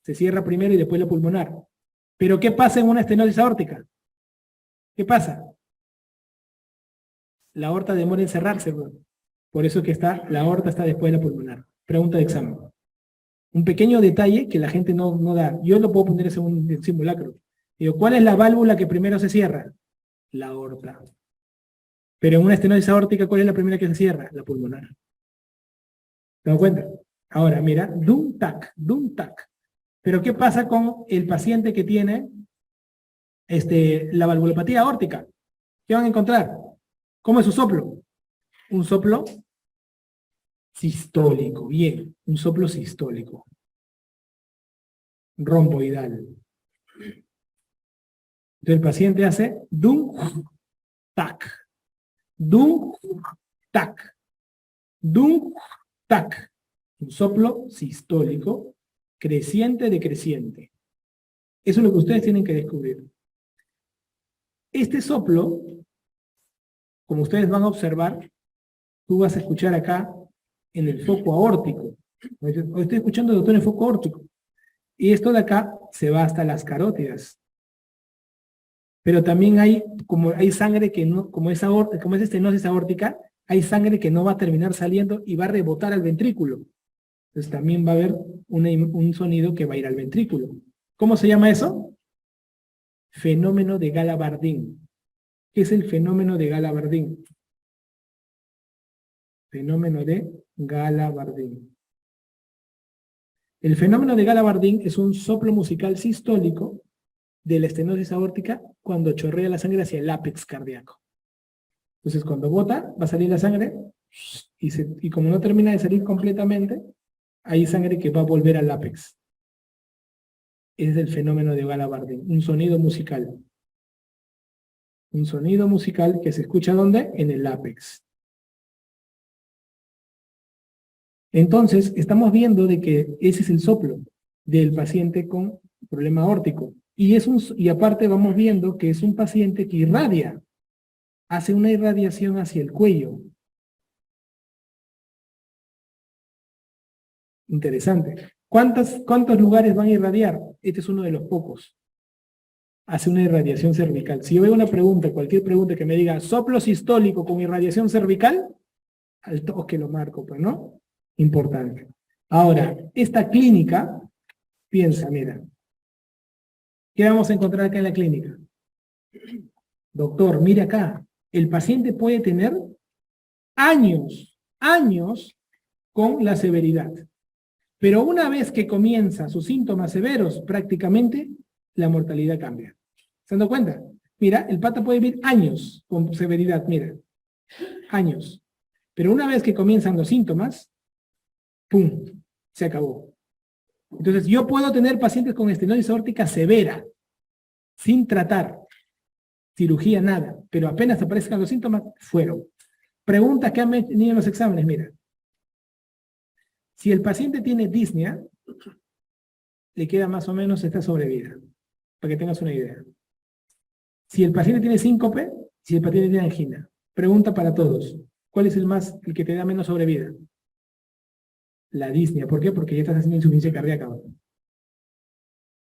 Se cierra primero y después la pulmonar. Pero ¿qué pasa en una estenosis aórtica? ¿Qué pasa? La aorta demora en cerrarse, bro. Por eso que la aorta está después de la pulmonar. Pregunta de examen. Un pequeño detalle que la gente no da. Yo lo puedo poner en un simulacro. Digo, ¿cuál es la válvula que primero se cierra? La aorta. Pero en una estenosis aórtica, ¿cuál es la primera que se cierra? La pulmonar. ¿Te das cuenta? Ahora, mira, dum tac, dum tac. Pero ¿qué pasa con el paciente que tiene la valvulopatía aórtica? ¿Qué van a encontrar? ¿Cómo es su soplo? Un soplo sistólico, bien, un soplo sistólico. Romboidal. Entonces el paciente hace dum tac, dum tac, dum tac. Un soplo sistólico creciente decreciente. Eso es lo que ustedes tienen que descubrir. Este soplo, como ustedes van a observar, tú vas a escuchar acá en el foco aórtico. Hoy estoy escuchando, doctor, en el foco aórtico. Y esto de acá se va hasta las carótidas. Pero también hay sangre que no, como es estenosis aórtica, hay sangre que no va a terminar saliendo y va a rebotar al ventrículo. Entonces también va a haber un sonido que va a ir al ventrículo. ¿Cómo se llama eso? Fenómeno de Gala-Bardin. ¿Qué es el fenómeno de Gala-Bardin? Fenómeno de Gala-Bardin. El fenómeno de Gala-Bardin es un soplo musical sistólico de la estenosis aórtica cuando chorrea la sangre hacia el ápex cardíaco. Entonces cuando bota, va a salir la sangre y como no termina de salir completamente, hay sangre que va a volver al ápex. Ese es el fenómeno de Gala-Bardin, un sonido musical. Un sonido musical que se escucha ¿dónde? En el ápex. Entonces, estamos viendo de que ese es el soplo del paciente con problema aórtico. Y aparte vamos viendo que es un paciente que irradia, hace una irradiación hacia el cuello. Interesante. ¿Cuántos lugares van a irradiar? Este es uno de los pocos. Hace una irradiación cervical. Si yo veo una pregunta, cualquier pregunta que me diga soplo sistólico con irradiación cervical, al toque lo marco, pues, ¿no? Importante. Ahora, esta clínica, piensa, mira, ¿qué vamos a encontrar acá en la clínica? Doctor, mire acá, el paciente puede tener años con la severidad. Pero una vez que comienza sus síntomas severos, prácticamente la mortalidad cambia. ¿Se han dado cuenta? Mira, el pata puede vivir años con severidad, mira, años. Pero una vez que comienzan los síntomas, ¡pum!, se acabó. Entonces yo puedo tener pacientes con estenosis aórtica severa, sin tratar, cirugía, nada, pero apenas aparezcan los síntomas, fueron. Preguntas que han tenido en los exámenes, mira. Si el paciente tiene disnea, le queda más o menos esta sobrevida, para que tengas una idea. Si el paciente tiene síncope, si el paciente tiene angina. Pregunta para todos, ¿cuál es el que te da menos sobrevida? La disnea. ¿Por qué? Porque ya estás haciendo insuficiencia cardíaca.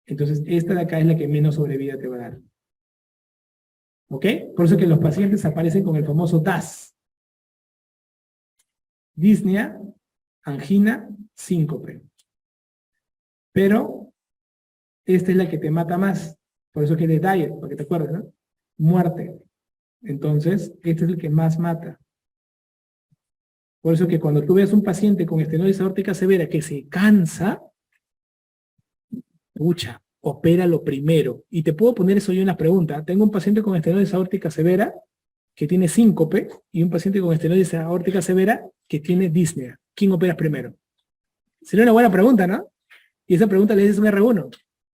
Entonces, esta de acá es la que menos sobrevida te va a dar. ¿Ok? Por eso que los pacientes aparecen con el famoso DAS. Disnea, angina, síncope. Pero esta es la que te mata más. Por eso que es de diet, para que te acuerdes, ¿no? Muerte. Entonces, este es el que más mata. Por eso que cuando tú ves un paciente con estenosis aórtica severa que se cansa, pucha, opéralo primero. Y te puedo poner eso yo en la pregunta. Tengo un paciente con estenosis aórtica severa que tiene síncope y un paciente con estenosis aórtica severa que tiene disnea. ¿Quién operas primero? Sería una buena pregunta, ¿no? Y esa pregunta le dices un R1.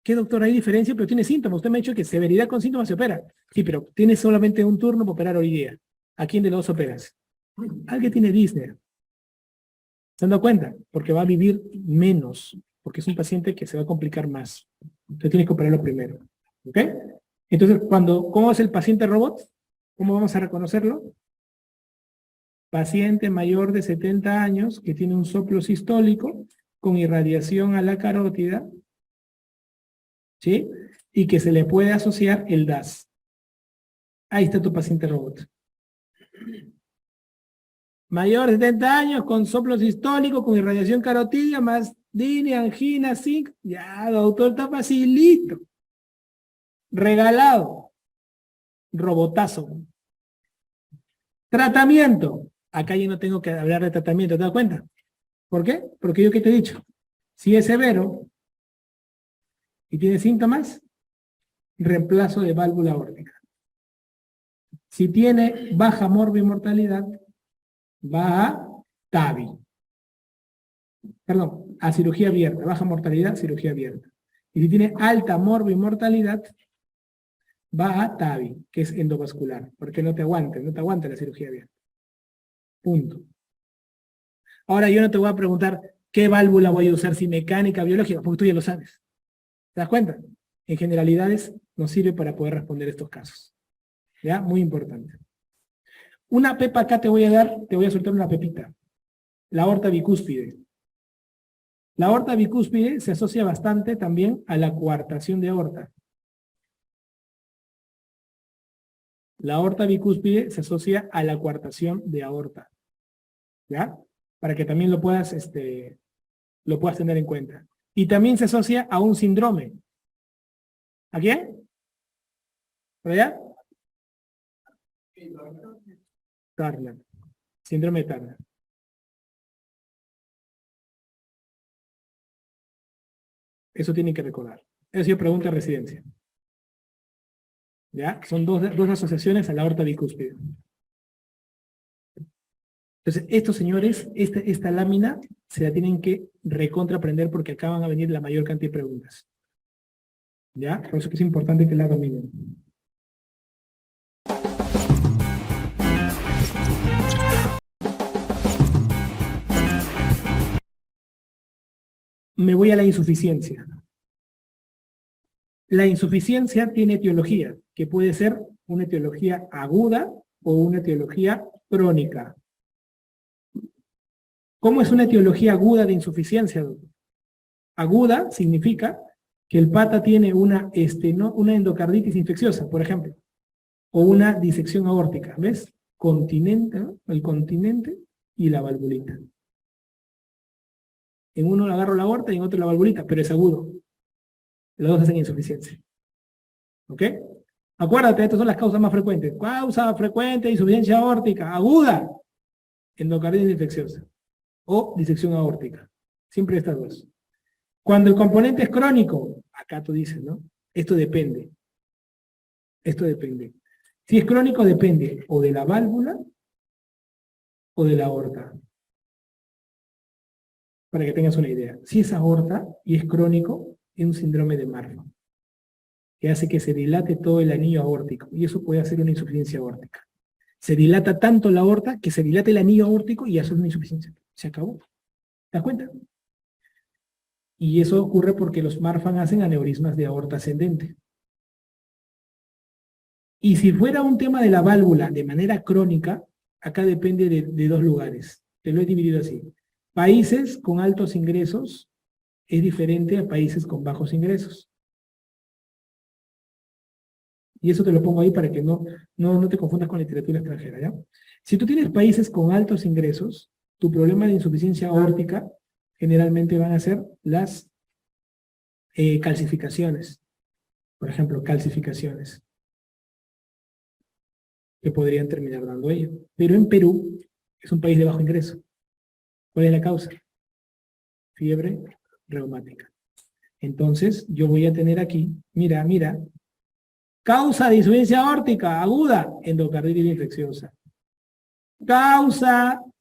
¿Qué, doctor? Hay diferencia, pero tiene síntomas. Usted me ha dicho que severidad con síntomas se opera. Sí, pero tiene solamente un turno para operar hoy día. ¿A quién de los dos operas? Al que tiene disnea. ¿Se han dado cuenta? Porque va a vivir menos, porque es un paciente que se va a complicar más. Entonces tienes que operarlo primero. ¿Ok? Entonces, ¿cómo es el paciente robot? ¿Cómo vamos a reconocerlo? Paciente mayor de 70 años que tiene un soplo sistólico con irradiación a la carótida, ¿sí? Y que se le puede asociar el DAS. Ahí está tu paciente robot. Mayor de 70 años con soplo sistólico, con irradiación carotidia, más Dine, angina, zinc. Ya, doctor, está facilito. Regalado. Robotazo. Tratamiento. Acá yo no tengo que hablar de tratamiento, ¿te das cuenta? ¿Por qué? Porque yo que te he dicho, si es severo y tiene síntomas, reemplazo de válvula aórtica. Si tiene baja morbimortalidad, va a TAVI. Perdón, a cirugía abierta, baja mortalidad, cirugía abierta. Y si tiene alta morbimortalidad, va a TAVI, que es endovascular, porque no te aguanta la cirugía abierta. Punto. Ahora yo no te voy a preguntar qué válvula voy a usar, si mecánica, biológica, porque tú ya lo sabes. ¿Te das cuenta? En generalidades nos sirve para poder responder estos casos. ¿Ya? Muy importante. Una pepa acá te voy a soltar una pepita. La aorta bicúspide. La aorta bicúspide se asocia bastante también a la coartación de aorta. La aorta bicúspide se asocia a la coartación de aorta. ¿Ya? Para que también lo puedas tener en cuenta. Y también se asocia a un síndrome. ¿A quién? ¿Por allá? Turner. Síndrome de Turner. Eso tienen que recordar. Eso yo pregunto a residencia. ¿Ya? Son dos asociaciones a la aorta bicúspide. Entonces, estos señores, esta lámina, se la tienen que recontraprender porque acá van a venir la mayor cantidad de preguntas. ¿Ya? Por eso que es importante que la dominen. Me voy a la insuficiencia. La insuficiencia tiene etiología, que puede ser una etiología aguda o una etiología crónica. ¿Cómo es una etiología aguda de insuficiencia, doctor? Aguda significa que el pata tiene una endocarditis infecciosa, por ejemplo, o una disección aórtica, ¿ves? Continente, ¿no? El continente y la valvulita. En uno le agarro la aorta y en otro la valvulita, pero es agudo. Los dos hacen insuficiencia. ¿Ok? Acuérdate, estas son las causas más frecuentes. Causa frecuente de insuficiencia aórtica, aguda, endocarditis infecciosa o disección aórtica. Siempre estas dos. Cuando el componente es crónico, acá tú dices, ¿no? Esto depende. Esto depende. Si es crónico, depende o de la válvula o de la aorta. Para que tengas una idea. Si es aorta y es crónico, es un síndrome de Marfan, que hace que se dilate todo el anillo aórtico, y eso puede hacer una insuficiencia aórtica. Se dilata tanto la aorta que se dilata el anillo aórtico y hace una insuficiencia. Se acabó. ¿Te das cuenta? Y eso ocurre porque los Marfan hacen aneurismas de aorta ascendente. Y si fuera un tema de la válvula de manera crónica, acá depende de dos lugares. Te lo he dividido así. Países con altos ingresos es diferente a países con bajos ingresos. Y eso te lo pongo ahí para que no te confundas con literatura extranjera, ¿ya? Si tú tienes países con altos ingresos, tu problema de insuficiencia aórtica generalmente van a ser las calcificaciones. Por ejemplo, calcificaciones que podrían terminar dando ello. Pero en Perú es un país de bajo ingreso. ¿Cuál es la causa? Fiebre reumática. Entonces, yo voy a tener aquí, mira, causa de insuficiencia aórtica aguda, endocarditis infecciosa.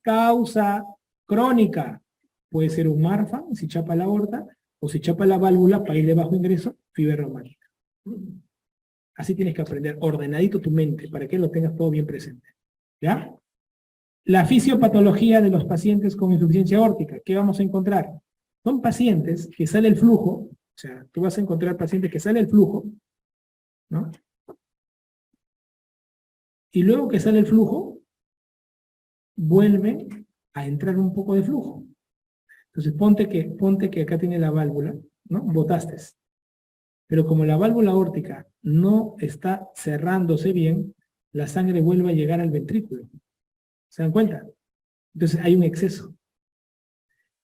Causa crónica, puede ser un Marfan, si chapa la aorta, o si chapa la válvula, país de bajo ingreso, fiebre reumática. Así tienes que aprender, ordenadito tu mente, para que lo tengas todo bien presente. ¿Ya? La fisiopatología de los pacientes con insuficiencia aórtica, ¿qué vamos a encontrar? Son pacientes que sale el flujo, o sea, tú vas a encontrar pacientes que sale el flujo, ¿no? Y luego que sale el flujo, vuelve a entrar un poco de flujo. Entonces ponte que acá tiene la válvula, ¿no? Botaste. Pero como la válvula aórtica no está cerrándose bien, la sangre vuelve a llegar al ventrículo. ¿Se dan cuenta? Entonces hay un exceso.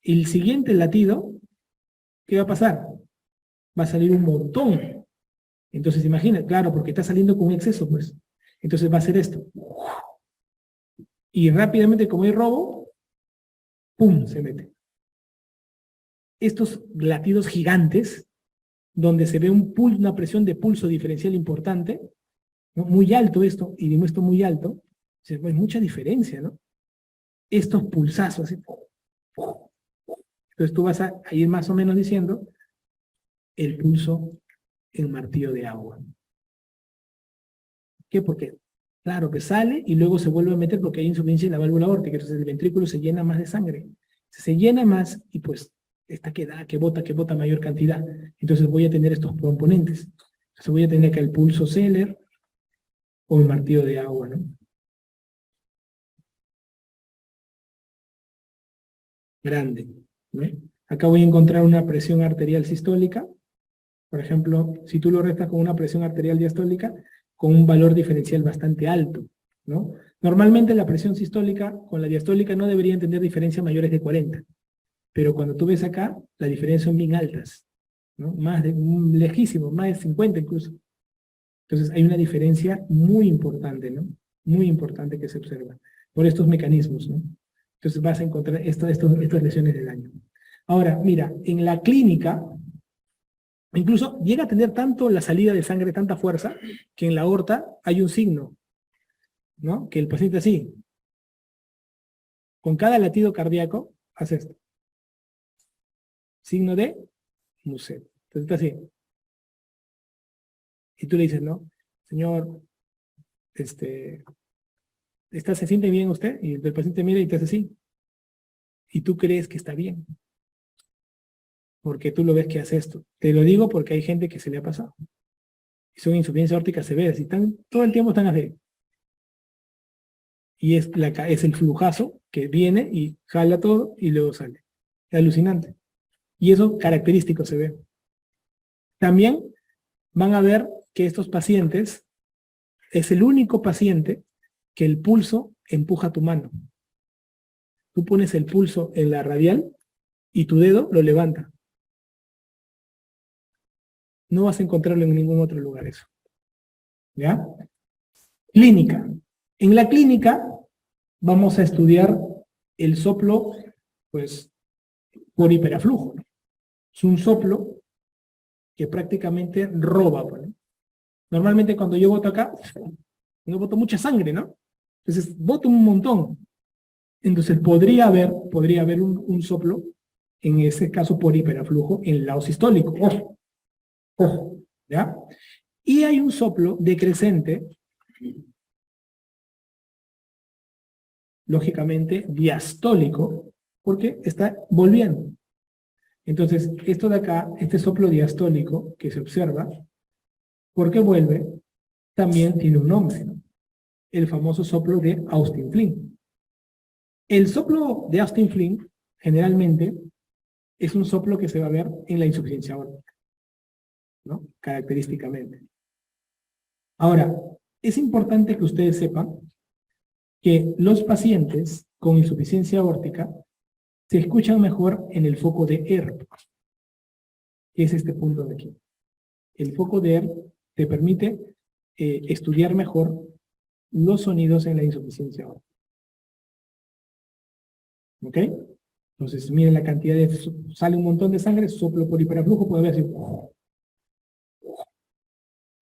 El siguiente latido ¿qué va a pasar? Va a salir un montón. Entonces imagina, claro, porque está saliendo con exceso, pues. Entonces va a hacer esto. Y rápidamente, como hay robo, ¡pum!, se mete. Estos latidos gigantes, donde se ve una presión de pulso diferencial importante, ¿no? Muy alto esto, y de esto muy alto, hay mucha diferencia, ¿no? Estos pulsazos, así. Entonces tú vas a ir más o menos diciendo el pulso en martillo de agua. ¿Qué? Porque, claro, que sale y luego se vuelve a meter porque hay insuficiencia en la válvula aórtica, entonces el ventrículo se llena más de sangre. Se llena más y pues esta que bota mayor cantidad. Entonces voy a tener estos componentes. Entonces voy a tener acá el pulso Zeller o el martillo de agua, ¿no? Grande, ¿no? Acá voy a encontrar una presión arterial sistólica. Por ejemplo, si tú lo restas con una presión arterial diastólica, con un valor diferencial bastante alto, ¿no? Normalmente la presión sistólica con la diastólica no deberían tener diferencias mayores de 40, pero cuando tú ves acá, las diferencias son bien altas, ¿no? Lejísimos, más de 50 incluso. Entonces hay una diferencia muy importante, ¿no? Muy importante que se observa por estos mecanismos, ¿no? Entonces vas a encontrar estas lesiones del daño. Ahora, mira, en la clínica, incluso llega a tener tanto la salida de sangre, tanta fuerza, que en la aorta hay un signo, ¿no? Que el paciente así, con cada latido cardíaco, hace esto. Signo de Muset. Entonces está así. Y tú le dices, ¿no? Señor, ¿se siente bien usted? Y el paciente mira y te hace así. Y tú crees que está bien. Porque tú lo ves que hace esto. Te lo digo porque hay gente que se le ha pasado. Y son insuficiencias aórticas severas. Y todo el tiempo están así. Y es el flujazo que viene y jala todo y luego sale. Es alucinante. Y eso característico se ve. También van a ver que estos pacientes es el único paciente que el pulso empuja tu mano. Tú pones el pulso en la radial y tu dedo lo levanta. No vas a encontrarlo en ningún otro lugar eso. ¿Ya? Clínica. En la clínica vamos a estudiar el soplo, pues, por hiperaflujo, ¿no? Es un soplo que prácticamente roba, ¿no? Normalmente cuando yo boto acá, yo boto mucha sangre, ¿no? Entonces boto un montón. Entonces podría haber un soplo, en ese caso por hiperaflujo, en el lado sistólico. Ojo, ojo, ¿ya? Y hay un soplo decrecente, lógicamente diastólico, porque está volviendo. Entonces, esto de acá, este soplo diastólico que se observa, porque vuelve, también tiene un nombre, ¿no? El famoso soplo de Austin Flint. El soplo de Austin Flint, generalmente, es un soplo que se va a ver en la insuficiencia aórtica, ¿no? Característicamente. Ahora, es importante que ustedes sepan que los pacientes con insuficiencia aórtica se escuchan mejor en el foco de ERP, que es este punto de aquí. El foco de ERP te permite estudiar mejor los sonidos en la insuficiencia aórtica. ¿Ok? Entonces, miren la cantidad sale un montón de sangre, soplo por hiperaflujo, puede ver así.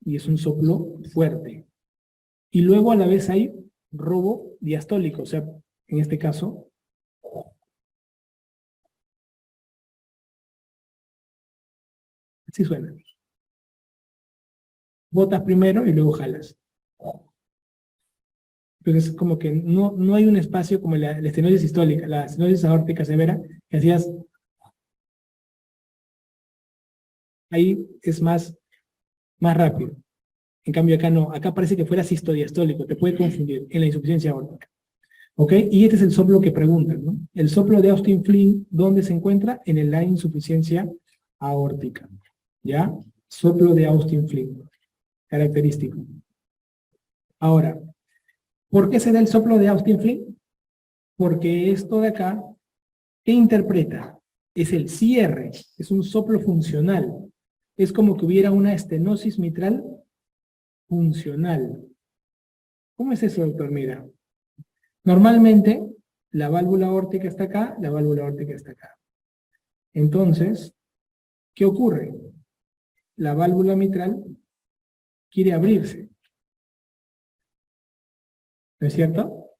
Y es un soplo fuerte. Y luego a la vez hay robo diastólico, o sea, en este caso, así suena. Botas primero y luego jalas. Entonces, como que no hay un espacio como la estenosis sistólica, la estenosis aórtica severa, que hacías, ahí es más rápido. En cambio acá no, acá parece que fuera sistodiastólico, te puede confundir en la insuficiencia aórtica. ¿Ok? Y este es el soplo que preguntan, ¿no? El soplo de Austin Flint, ¿dónde se encuentra? En la insuficiencia aórtica. ¿Ya? Soplo de Austin Flint. Característico. Ahora, ¿por qué se da el soplo de Austin Flint? Porque esto de acá, ¿qué interpreta? es el cierre, es un soplo funcional. Es como que hubiera una estenosis mitral funcional. ¿Cómo es eso, doctor? Mira, normalmente la válvula aórtica está acá, la válvula aórtica está acá. Entonces, ¿qué ocurre? La válvula mitral quiere abrirse. ¿No es cierto?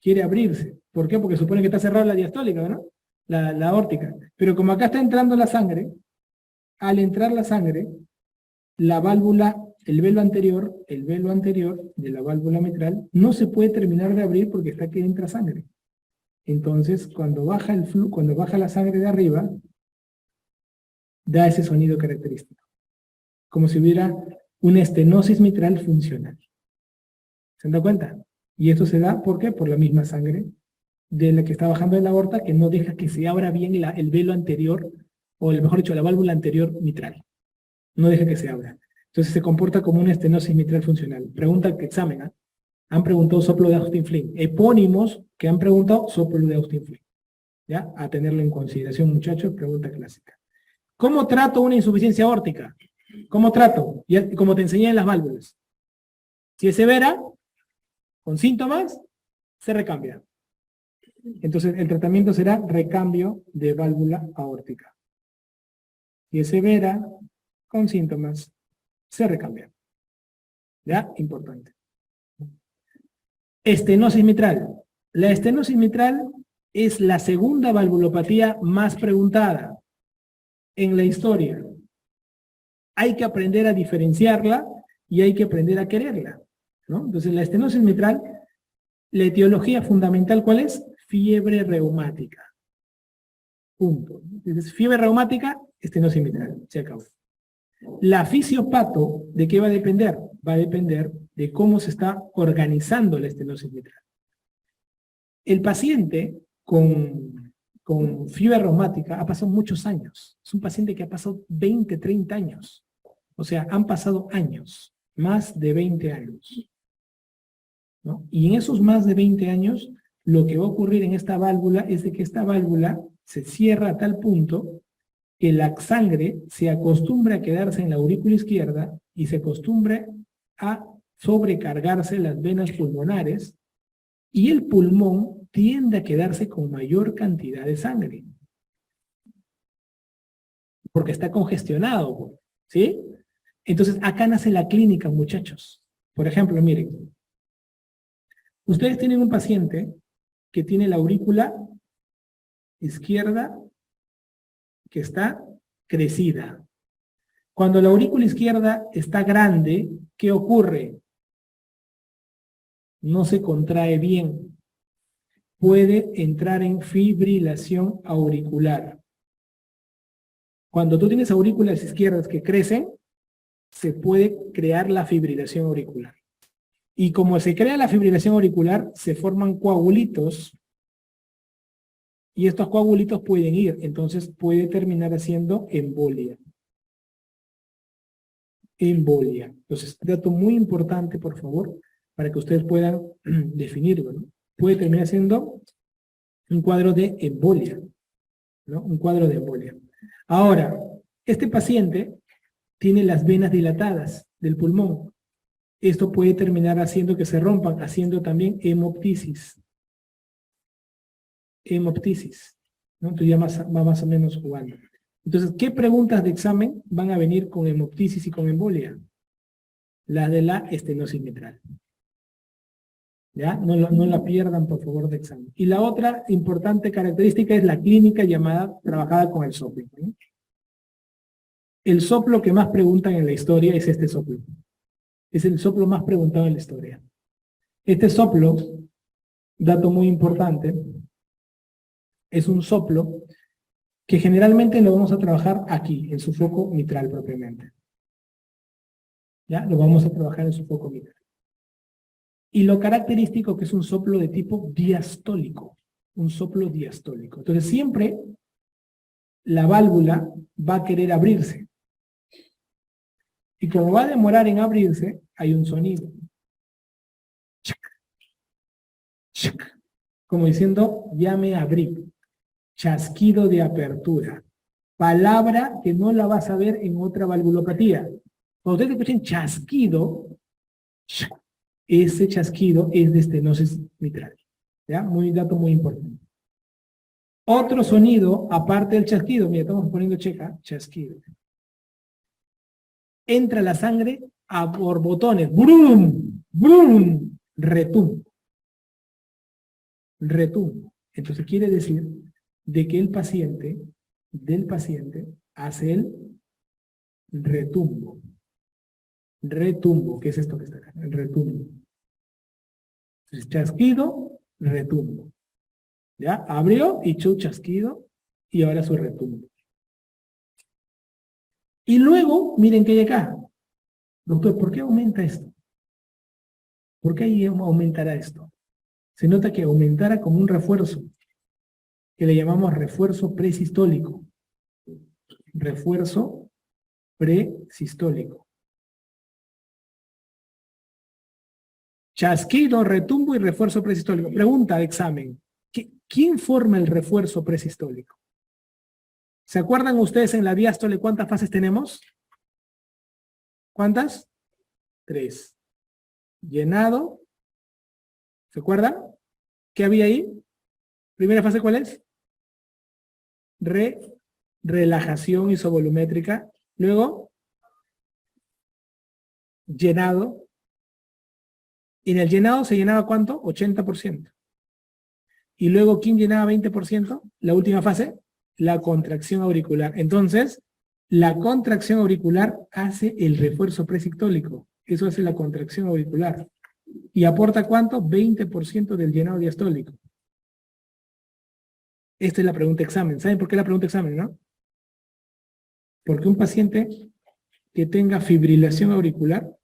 Quiere abrirse. ¿Por qué? Porque supone que está cerrada la diastólica, ¿no? La aórtica. Pero como acá está entrando la sangre, al entrar la sangre, la válvula, el velo anterior de la válvula mitral, no se puede terminar de abrir porque está que entra sangre. Entonces, cuando baja el flujo, cuando baja la sangre de arriba, da ese sonido característico. Como si hubiera una estenosis mitral funcional. ¿Se han dado cuenta? Y esto se da, ¿por qué? Por la misma sangre de la que está bajando de la aorta, que no deja que se abra bien el velo anterior, o mejor dicho, la válvula anterior mitral. No deja que se abra. Entonces se comporta como una estenosis mitral funcional. Pregunta que examen, ¿eh? Han preguntado soplo de Austin Flint. Epónimos que han preguntado soplo de Austin Flint. ¿Ya? A tenerlo en consideración, muchachos, pregunta clásica. ¿Cómo trato una insuficiencia aórtica? ¿Cómo trato? Como te enseñé en las válvulas. Si es severa, con síntomas, se recambia. Entonces el tratamiento será recambio de válvula aórtica. Si es severa, con síntomas, se recambia. ¿Ya? Importante. Estenosis mitral. La estenosis mitral es la segunda valvulopatía más preguntada en la historia. Hay que aprender a diferenciarla y hay que aprender a quererla, ¿no? Entonces la estenosis mitral, la etiología fundamental, ¿cuál es? Fiebre reumática. Punto. Entonces, fiebre reumática, estenosis mitral. Se acabó. La fisiopato, ¿de qué va a depender? Va a depender de cómo se está organizando la estenosis mitral. El paciente con fiebre reumática ha pasado muchos años. Es un paciente que ha pasado 20, 30 años. O sea, han pasado años, más de 20 años. ¿No? Y en esos más de 20 años, lo que va a ocurrir en esta válvula es de que esta válvula se cierra a tal punto que la sangre se acostumbra a quedarse en la aurícula izquierda y se acostumbra a sobrecargarse las venas pulmonares y el pulmón tiende a quedarse con mayor cantidad de sangre. Porque está congestionado, ¿sí? Entonces, acá nace la clínica, muchachos. Por ejemplo, miren. Ustedes tienen un paciente que tiene la aurícula izquierda que está crecida. Cuando la aurícula izquierda está grande, ¿qué ocurre? No se contrae bien. Puede entrar en fibrilación auricular. Cuando tú tienes aurículas izquierdas que crecen, se puede crear la fibrilación auricular. Y como se crea la fibrilación auricular, se forman coagulitos, y estos coagulitos pueden ir, entonces puede terminar haciendo embolia. Embolia. Entonces, dato muy importante, por favor, para que ustedes puedan definirlo, ¿no? Puede terminar siendo un cuadro de embolia, ¿no? Un cuadro de embolia. Ahora, este paciente tiene las venas dilatadas del pulmón. Esto puede terminar haciendo que se rompan, haciendo también hemoptisis. Hemoptisis, ¿no? Tú ya va más o menos jugando. Entonces, ¿qué preguntas de examen van a venir con hemoptisis y con embolia? La de la estenosis mitral. ¿Ya? No la pierdan, por favor, de examen. Y la otra importante característica es la clínica trabajada con el soplo, ¿no? El soplo que más preguntan en la historia es este soplo. Es el soplo más preguntado en la historia. Este soplo, dato muy importante, es un soplo que generalmente lo vamos a trabajar aquí, en su foco mitral propiamente. ¿Ya? Lo vamos a trabajar en su foco mitral. Y lo característico que es un soplo de tipo diastólico. Un soplo diastólico. Entonces siempre la válvula va a querer abrirse. Y como va a demorar en abrirse, hay un sonido. Chac, chac, como diciendo, ya me abrí. Chasquido de apertura. Palabra que no la vas a ver en otra valvulopatía. Cuando ustedes escuchen chasquido, ese chasquido es de estenosis mitral. ¿Ya? Dato muy importante. Otro sonido, aparte del chasquido, mira, estamos poniendo checa, chasquido. Entra la sangre a borbotones, ¡brum! ¡Brum! Retumbo. Retumbo. Entonces quiere decir de que el paciente, hace el retumbo. Retumbo, ¿qué es esto que está acá? El retumbo. Entonces, chasquido, retumbo. ¿Ya? Abrió y echó chasquido y ahora su retumbo. Y luego, miren qué hay acá. Doctor, ¿por qué aumenta esto? ¿Por qué ahí aumentará esto? Se nota que aumentará como un refuerzo, que le llamamos refuerzo presistólico. Refuerzo presistólico. Chasquido, retumbo y refuerzo presistólico. Pregunta de examen. ¿Quién forma el refuerzo presistólico? ¿Se acuerdan ustedes en la diástole cuántas fases tenemos? ¿Cuántas? 3. Llenado. ¿Se acuerdan? ¿Qué había ahí? ¿Primera fase cuál es? Relajación isovolumétrica. Luego, llenado. Y en el llenado se llenaba ¿cuánto? 80%. Y luego, ¿quién llenaba 20%? La última fase, la contracción auricular. Entonces, la contracción auricular hace el refuerzo presistólico. Eso hace la contracción auricular. ¿Y aporta cuánto? 20% del llenado diastólico. Esta es la pregunta examen. ¿Saben por qué la pregunta examen, no? Porque un paciente que tenga fibrilación auricular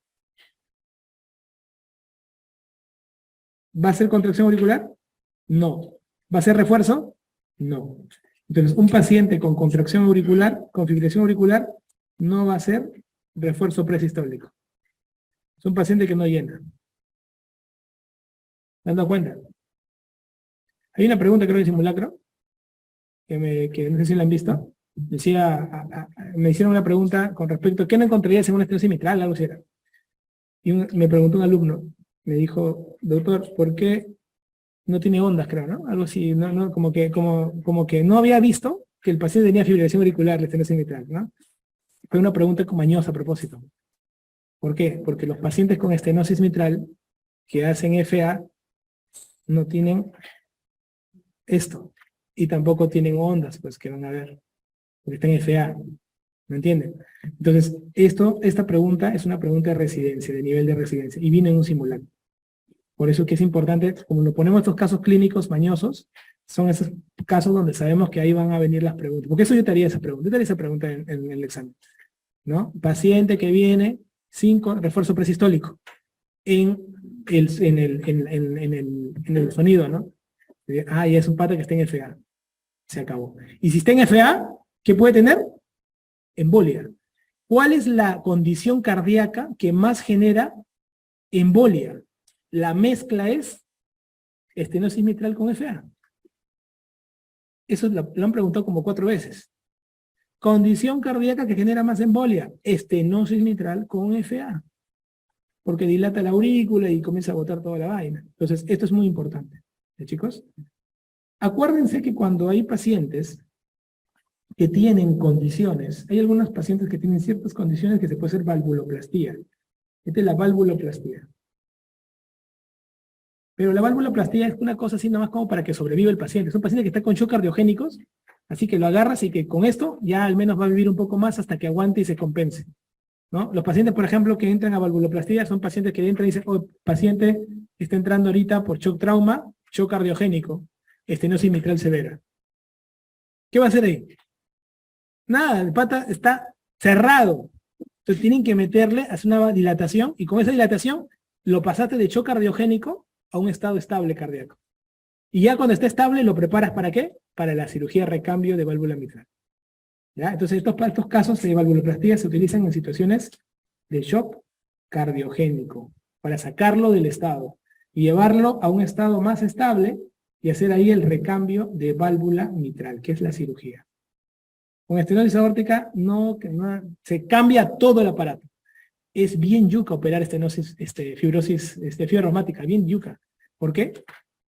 ¿va a ser contracción auricular? No. ¿Va a ser refuerzo? No. Entonces, un paciente con contracción auricular, con fibrilación auricular, no va a ser refuerzo presistólico. Es un paciente que no llena. ¿Dando cuenta? Hay una pregunta, creo, de simulacro, que no sé si la han visto. Decía, me hicieron una pregunta con respecto a ¿qué no encontrarías en una estenosis mitral? Algo así era. Y me preguntó un alumno, me dijo, doctor, ¿por qué no tiene ondas, creo, ¿no? Algo así, como que no había visto que el paciente tenía fibrilación auricular, la estenosis mitral, ¿no? Fue una pregunta mañosa a propósito. ¿Por qué? Porque los pacientes con estenosis mitral que hacen FA no tienen esto, y tampoco tienen ondas, pues, que van a ver, porque están en FA, ¿me entienden? Entonces, esta pregunta es una pregunta de residencia, de nivel de residencia, y viene en un simulacro. Por eso que es importante, como lo ponemos estos casos clínicos mañosos, son esos casos donde sabemos que ahí van a venir las preguntas. Porque eso yo te haría esa pregunta. Yo te haría esa pregunta en el examen. ¿No? Paciente que viene sin refuerzo presistólico en el sonido, ¿no? Ah, ya es un pata que está en FA. Se acabó. Y si está en FA, ¿qué puede tener? Embolia. ¿Cuál es la condición cardíaca que más genera embolia? La mezcla es estenosis mitral con FA. Eso lo han preguntado como 4 veces. Condición cardíaca que genera más embolia, estenosis mitral con FA. Porque dilata la aurícula y comienza a botar toda la vaina. Entonces, esto es muy importante. ¿Sí, chicos? Acuérdense que cuando hay pacientes que tienen condiciones, hay algunos pacientes que tienen ciertas condiciones que se puede hacer valvuloplastía. Esta es la valvuloplastía. Pero la valvuloplastía es una cosa así nomás como para que sobreviva el paciente. Es un paciente que está con shock cardiogénicos, así que lo agarras y que con esto ya al menos va a vivir un poco más hasta que aguante y se compense, ¿no? Los pacientes, por ejemplo, que entran a valvuloplastía son pacientes que entran y dicen, oh, paciente está entrando ahorita por shock trauma, shock cardiogénico, estenosis mitral severa. ¿Qué va a hacer ahí? Nada, el pata está cerrado. Entonces tienen que meterle, hacer una dilatación, y con esa dilatación lo pasaste de shock cardiogénico a un estado estable cardíaco. Y ya cuando esté estable, ¿lo preparas para qué? Para la cirugía de recambio de válvula mitral. ¿Ya? Entonces estos casos de valvuloplastía se utilizan en situaciones de shock cardiogénico, para sacarlo del estado y llevarlo a un estado más estable y hacer ahí el recambio de válvula mitral, que es la cirugía. Con estenosis aórtica se cambia todo el aparato. Es bien yuca operar fibrosis, fibra reumática, bien yuca. ¿Por qué?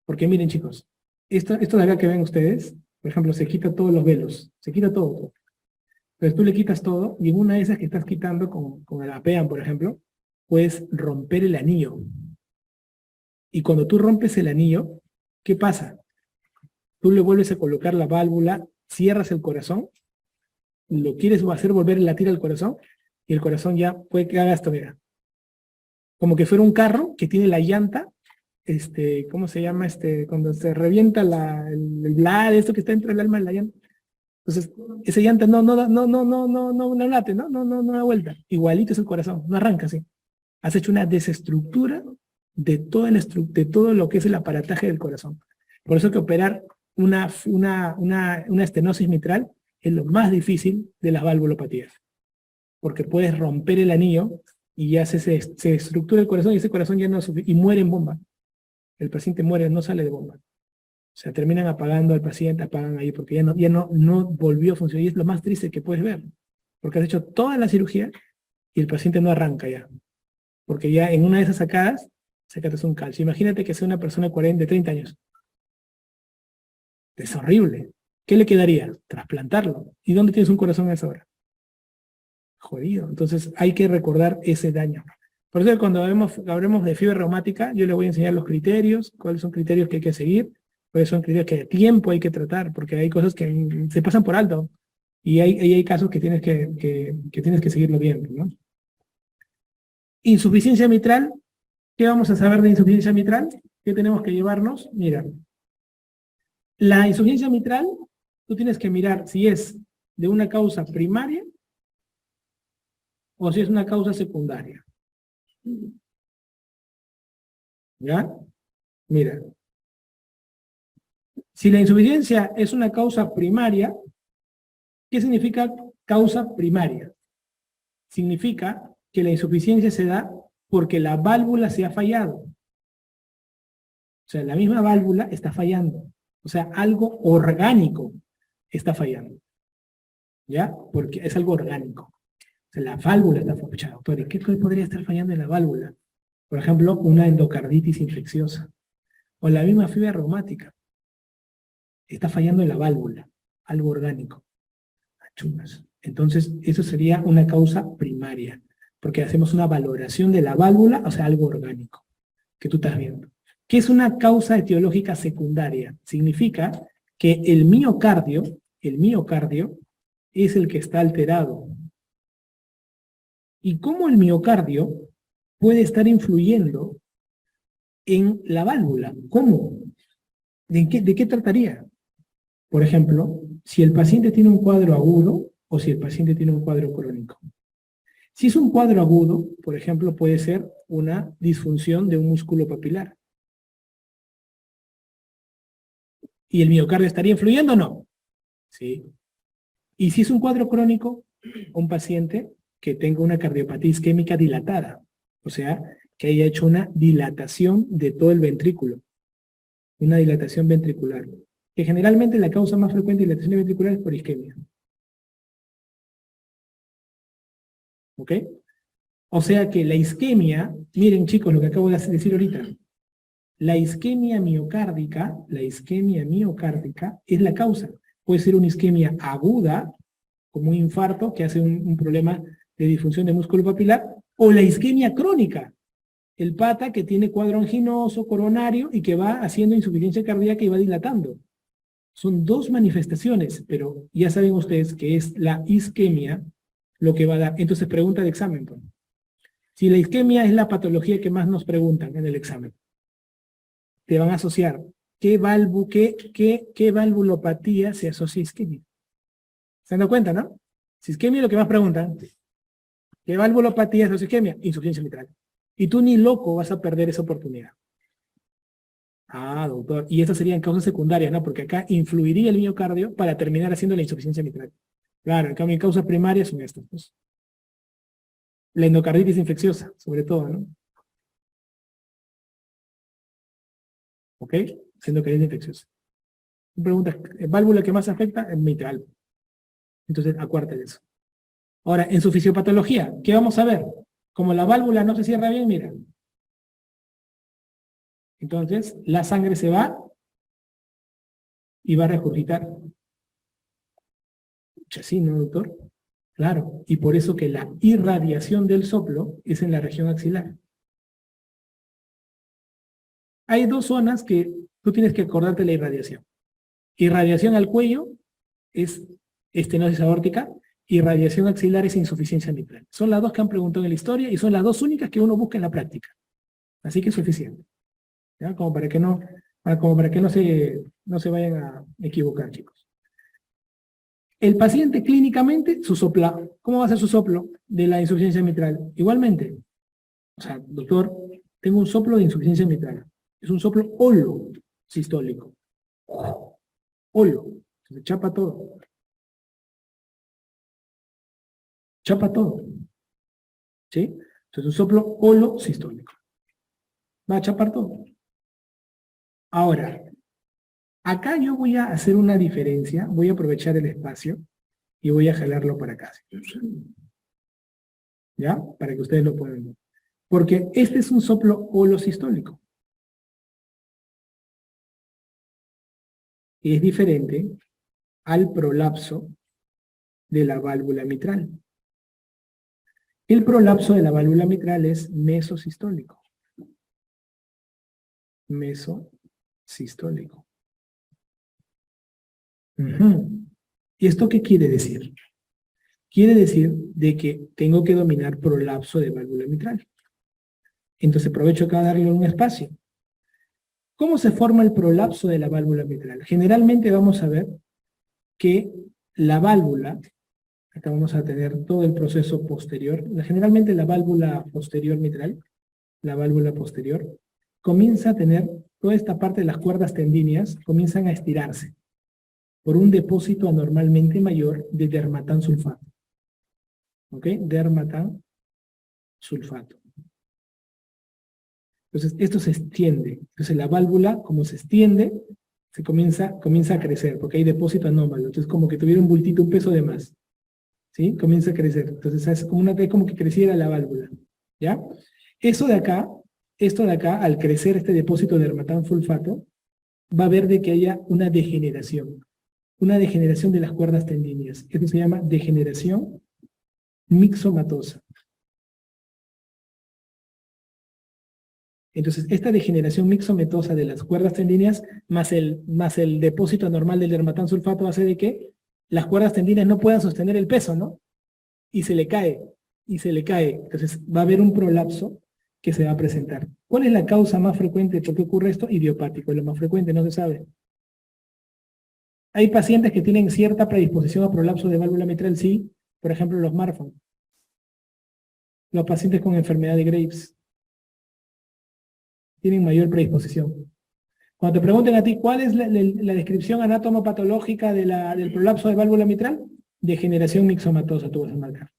Porque miren chicos, esto de acá que ven ustedes, por ejemplo, se quita todos los velos, se quita todo. Pero tú le quitas todo, y en una de esas que estás quitando con el APEAN, por ejemplo, puedes romper el anillo. Y cuando tú rompes el anillo, ¿qué pasa? Tú le vuelves a colocar la válvula, cierras el corazón, lo quieres hacer volver a latir al corazón, y el corazón ya puede que haga esto, mira. Como que fuera un carro que tiene la llanta, ¿cómo se llama? Cuando se revienta el blad, esto que está entre el alma y la llanta. Entonces, esa llanta no late, no da vuelta. Igualito es el corazón, no arranca así. Has hecho una desestructura de de todo lo que es el aparataje del corazón. Por eso que operar una estenosis mitral es lo más difícil de las valvulopatías. Porque puedes romper el anillo y ya se estructura el corazón y ese corazón ya no y muere en bomba. El paciente muere, no sale de bomba. O sea, terminan apagando al paciente, apagan ahí, porque no volvió a funcionar. Y es lo más triste que puedes ver. Porque has hecho toda la cirugía y el paciente no arranca ya. Porque ya en una de esas sacadas, sacaste un calcio. Imagínate que sea una persona de 30 años. Es horrible. ¿Qué le quedaría? Trasplantarlo. ¿Y dónde tienes un corazón a esa hora? Jodido. Entonces hay que recordar ese daño. Por eso cuando hablemos de fibra reumática, yo les voy a enseñar los criterios, cuáles son criterios que hay que seguir, cuáles son criterios que a tiempo hay que tratar, porque hay cosas que se pasan por alto. Y hay casos que tienes tienes que seguirlo bien, ¿no? Insuficiencia mitral. ¿Qué vamos a saber de insuficiencia mitral? ¿Qué tenemos que llevarnos? Mira, la insuficiencia mitral, tú tienes que mirar si es de una causa primaria o si es una causa secundaria. ¿Ya? Mira, si la insuficiencia es una causa primaria, ¿qué significa causa primaria? Significa que la insuficiencia se da porque la válvula se ha fallado. O sea, la misma válvula está fallando. O sea, algo orgánico está fallando. ¿Ya? Porque es algo orgánico. O sea, la válvula está fallando. Doctor, ¿y qué podría estar fallando en la válvula? Por ejemplo, una endocarditis infecciosa. O la misma fibra reumática. Está fallando en la válvula. Algo orgánico. Chumas. Entonces, eso sería una causa primaria. Porque hacemos una valoración de la válvula, o sea, algo orgánico. Que tú estás viendo. ¿Qué es una causa etiológica secundaria? Significa que el miocardio es el que está alterado. ¿Y cómo el miocardio puede estar influyendo en la válvula? ¿Cómo? ¿De qué trataría? Por ejemplo, si el paciente tiene un cuadro agudo o si el paciente tiene un cuadro crónico. Si es un cuadro agudo, por ejemplo, puede ser una disfunción de un músculo papilar. ¿Y el miocardio estaría influyendo o no? Sí. Y si es un cuadro crónico, un paciente que tenga una cardiopatía isquémica dilatada, o sea, que haya hecho una dilatación de todo el ventrículo, una dilatación ventricular, que generalmente la causa más frecuente de dilatación ventricular es por isquemia. ¿Ok? O sea que la isquemia, miren chicos lo que acabo de decir ahorita, la isquemia miocárdica es la causa. Puede ser una isquemia aguda, como un infarto que hace un problema de disfunción de músculo papilar, o la isquemia crónica, el pata que tiene cuadro anginoso, coronario, y que va haciendo insuficiencia cardíaca y va dilatando. Son dos manifestaciones, pero ya saben ustedes que es la isquemia lo que va a dar. Entonces pregunta de examen. Pues. Si la isquemia es la patología que más nos preguntan en el examen, te van a asociar qué valvulopatía se asocia a isquemia. ¿Se dan cuenta, no? Si isquemia es lo que más preguntan, ¿qué valvulopatía es la isquemia? Insuficiencia mitral. Y tú ni loco vas a perder esa oportunidad. Ah, doctor. Y estas serían causas secundarias, ¿no? Porque acá influiría el miocardio para terminar haciendo la insuficiencia mitral. Claro, en cambio, causas primarias son estas. Pues. La endocarditis infecciosa, sobre todo, ¿no? ¿Ok? Endocarditis infecciosa. Pregunta, ¿válvula que más afecta? Es mitral. Entonces, acuérdate de eso. Ahora, en su fisiopatología, ¿qué vamos a ver? Como la válvula no se cierra bien, mira. Entonces, la sangre se va y va a regurgitar. Sí, ¿no, doctor? Claro, y por eso que la irradiación del soplo es en la región axilar. Hay dos zonas que tú tienes que acordarte de la irradiación. Irradiación al cuello es estenosis aórtica, irradiación axilar es insuficiencia mitral. Son las dos que han preguntado en la historia y son las dos únicas que uno busca en la práctica. Así que es suficiente. ¿Ya? Como para que no se vayan a equivocar, chicos. El paciente clínicamente, su sopla, ¿cómo va a ser su soplo de la insuficiencia mitral? Igualmente, o sea, doctor, tengo un soplo de insuficiencia mitral. Es un soplo holo sistólico. Holo. Se chapa todo. Chapa todo. ¿Sí? Entonces un soplo holo sistólico. Va a chapar todo. Ahora, acá yo voy a hacer una diferencia, voy a aprovechar el espacio y voy a jalarlo para acá. ¿Ya? Para que ustedes lo puedan ver. Porque este es un soplo holosistólico. Y es diferente al prolapso de la válvula mitral. El prolapso de la válvula mitral es mesosistólico. Mesosistólico. ¿Y esto qué quiere decir? Quiere decir de que tengo que dominar prolapso de válvula mitral. Entonces aprovecho acá a darle un espacio. ¿Cómo se forma el prolapso de la válvula mitral? Generalmente vamos a ver que la válvula, acá vamos a tener todo el proceso posterior, generalmente la válvula posterior mitral, la válvula posterior, comienza a tener toda esta parte de las cuerdas tendíneas, comienzan a estirarse por un depósito anormalmente mayor de dermatán sulfato. ¿Ok? Dermatán sulfato. Entonces, esto se extiende. Entonces, la válvula, como se extiende, se comienza a crecer, porque hay depósito anómalo. Entonces, como que tuviera un bultito, un peso de más. ¿Sí? Comienza a crecer. Entonces, es como que creciera la válvula. ¿Ya? Esto de acá, al crecer este depósito de dermatán sulfato, va a haber de que haya una degeneración. Una degeneración de las cuerdas tendíneas. Esto se llama degeneración mixomatosa. Entonces, esta degeneración mixomatosa de las cuerdas tendíneas, más el depósito anormal del dermatán sulfato, hace de que las cuerdas tendíneas no puedan sostener el peso, ¿no? Y se le cae. Entonces, va a haber un prolapso que se va a presentar. ¿Cuál es la causa más frecuente de por qué ocurre esto? Idiopático, es lo más frecuente, no se sabe. Hay pacientes que tienen cierta predisposición a prolapso de válvula mitral, sí, por ejemplo los Marfan. Los pacientes con enfermedad de Graves tienen mayor predisposición. Cuando te pregunten a ti cuál es la descripción anatomopatológica del prolapso de válvula mitral, degeneración mixomatosa, tú vas a marcar.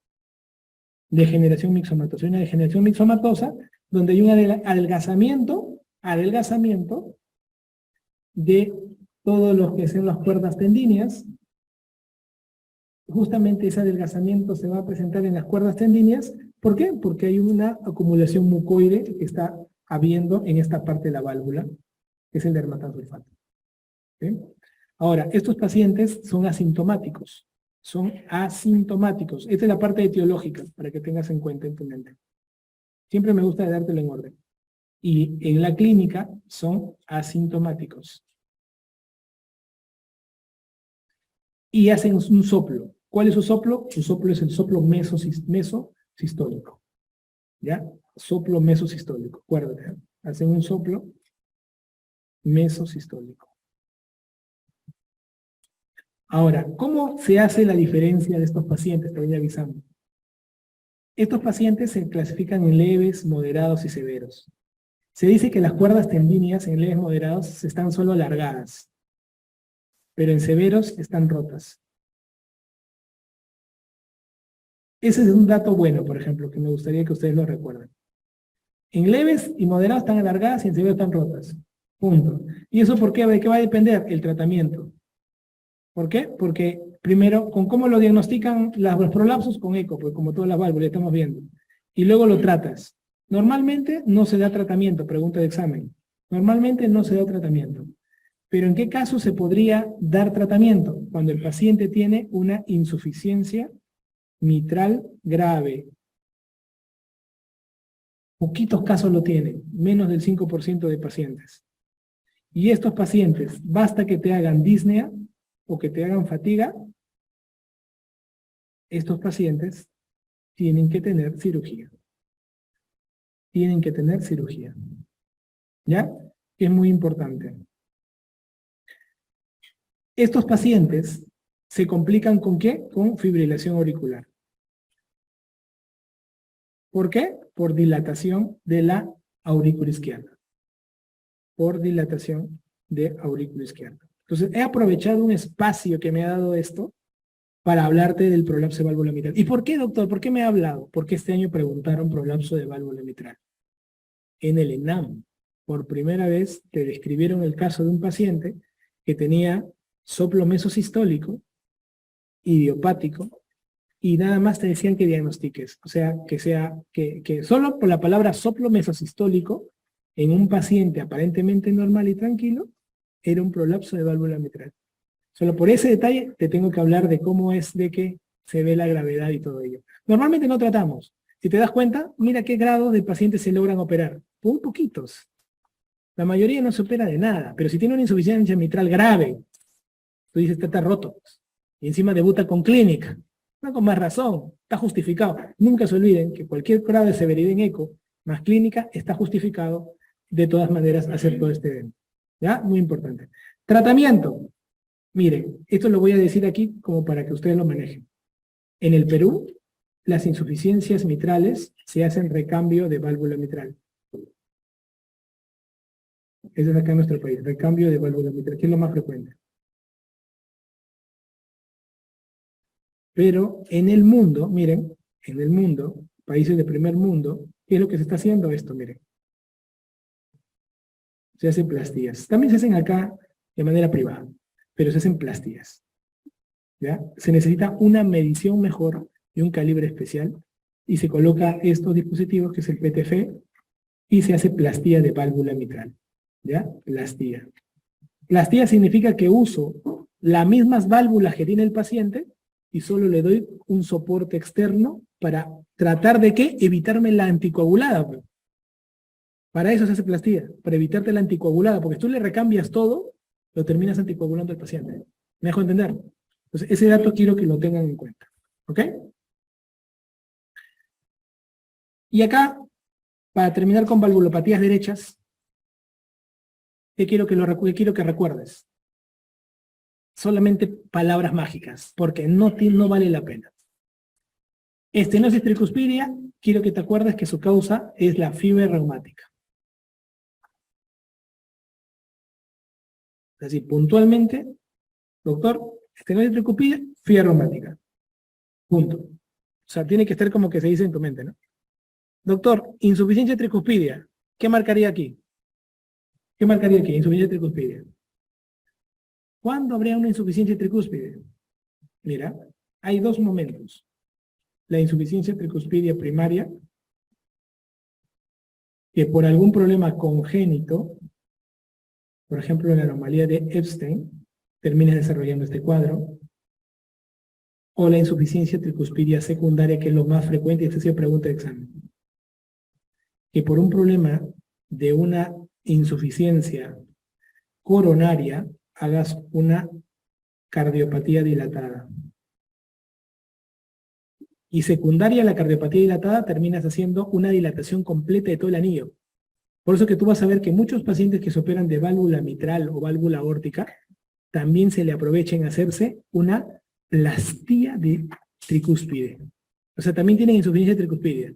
Degeneración mixomatosa. Hay una degeneración mixomatosa donde hay un adelgazamiento de todos los que son las cuerdas tendíneas. Justamente ese adelgazamiento se va a presentar en las cuerdas tendíneas. ¿Por qué? Porque hay una acumulación mucoide que está habiendo en esta parte de la válvula, que es el dermatán sulfato. ¿Sí? Ahora, estos pacientes son asintomáticos. Esta es la parte etiológica, para que tengas en cuenta en tu mente. Siempre me gusta dártelo en orden. Y en la clínica son asintomáticos. Y hacen un soplo. ¿Cuál es su soplo? Su soplo es el soplo mesosistólico. ¿Ya? Soplo mesosistólico. Acuérdate, ¿eh? Hacen un soplo mesosistólico. Ahora, ¿cómo se hace la diferencia de estos pacientes? Te voy avisando. Estos pacientes se clasifican en leves, moderados y severos. Se dice que las cuerdas tendíneas en leves moderados están solo alargadas, pero en severos están rotas. Ese es un dato bueno, por ejemplo, que me gustaría que ustedes lo recuerden. En leves y moderados están alargadas y en severos están rotas. Punto. ¿Y eso por qué? ¿De qué va a depender? El tratamiento. ¿Por qué? Porque Primero, ¿con cómo lo diagnostican los prolapsos? Con eco, pues como todas las válvulas estamos viendo. Y luego lo tratas. Normalmente no se da tratamiento, pregunta de examen. Normalmente no se da tratamiento. Pero ¿en qué caso se podría dar tratamiento? Cuando el paciente tiene una insuficiencia mitral grave. Poquitos casos lo tienen, menos del 5% de pacientes. Y estos pacientes, basta que te hagan disnea o que te hagan fatiga, estos pacientes tienen que tener cirugía. Tienen que tener cirugía. ¿Ya? Es muy importante. Estos pacientes se complican ¿con qué? Con fibrilación auricular. ¿Por qué? Por dilatación de la aurícula izquierda. Por dilatación de aurícula izquierda. Entonces, he aprovechado un espacio que me ha dado esto para hablarte del prolapso de válvula mitral. ¿Y por qué, doctor? ¿Por qué me ha hablado? Porque este año preguntaron prolapso de válvula mitral. En el ENAM, por primera vez, te describieron el caso de un paciente que tenía soplo mesosistólico, idiopático, y nada más te decían que diagnostiques. O sea, que solo por la palabra soplo mesosistólico, en un paciente aparentemente normal y tranquilo, era un prolapso de válvula mitral. Solo por ese detalle te tengo que hablar de cómo es de que se ve la gravedad y todo ello. Normalmente no tratamos. Si te das cuenta, mira qué grados de pacientes se logran operar. Muy poquitos. La mayoría no se opera de nada, pero si tiene una insuficiencia mitral grave, tú dices, está roto. Y encima debuta con clínica. No, con más razón, está justificado. Nunca se olviden que cualquier grado de severidad en eco, más clínica, está justificado de todas maneras hacer todo este evento. ¿Ya? Muy importante. Tratamiento. Miren, esto lo voy a decir aquí como para que ustedes lo manejen. En el Perú, las insuficiencias mitrales se hacen recambio de válvula mitral. Eso es acá en nuestro país, recambio de válvula mitral, que es lo más frecuente. Pero en el mundo, miren, en el mundo, países de primer mundo, ¿qué es lo que se está haciendo esto? Miren. Se hacen plastillas. También se hacen acá de manera privada, pero se hacen plastillas. ¿Ya? Se necesita una medición mejor y un calibre especial, y se coloca estos dispositivos, que es el PTF, y se hace plastilla de válvula mitral. ¿Ya? Plastilla. Plastilla significa que uso las mismas válvulas que tiene el paciente y solo le doy un soporte externo para tratar de ¿qué? Evitarme la anticoagulada. Pues. Para eso se hace plastilla, para evitarte la anticoagulada, porque si tú le recambias todo, lo terminas anticoagulando al paciente. ¿Me dejo entender? Entonces, ese dato quiero que lo tengan en cuenta. ¿Ok? Y acá, para terminar con valvulopatías derechas, ¿qué quiero que recuerdes? Solamente palabras mágicas, porque no vale la pena. Estenosis tricuspidia, quiero que te acuerdes que su causa es la fiebre reumática. Es decir, puntualmente, doctor, estenosis tricuspidia, fiebre reumática. Punto. O sea, tiene que estar como que se dice en tu mente, ¿no? Doctor, insuficiencia tricuspidia, ¿qué marcaría aquí? ¿Qué marcaría aquí? Insuficiencia tricuspidia. ¿Cuándo habría una insuficiencia tricúspide? Mira, hay dos momentos. La insuficiencia tricuspidia primaria, que por algún problema congénito, por ejemplo la anomalía de Epstein, termina desarrollando este cuadro, o la insuficiencia tricuspidia secundaria, que es lo más frecuente, y esta es la pregunta de examen, que por un problema de una insuficiencia coronaria, hagas una cardiopatía dilatada. Y secundaria a la cardiopatía dilatada terminas haciendo una dilatación completa de todo el anillo. Por eso que tú vas a ver que muchos pacientes que se operan de válvula mitral o válvula aórtica, también se le aprovecha en hacerse una plastilla de tricúspide. O sea, también tienen insuficiencia tricuspidia,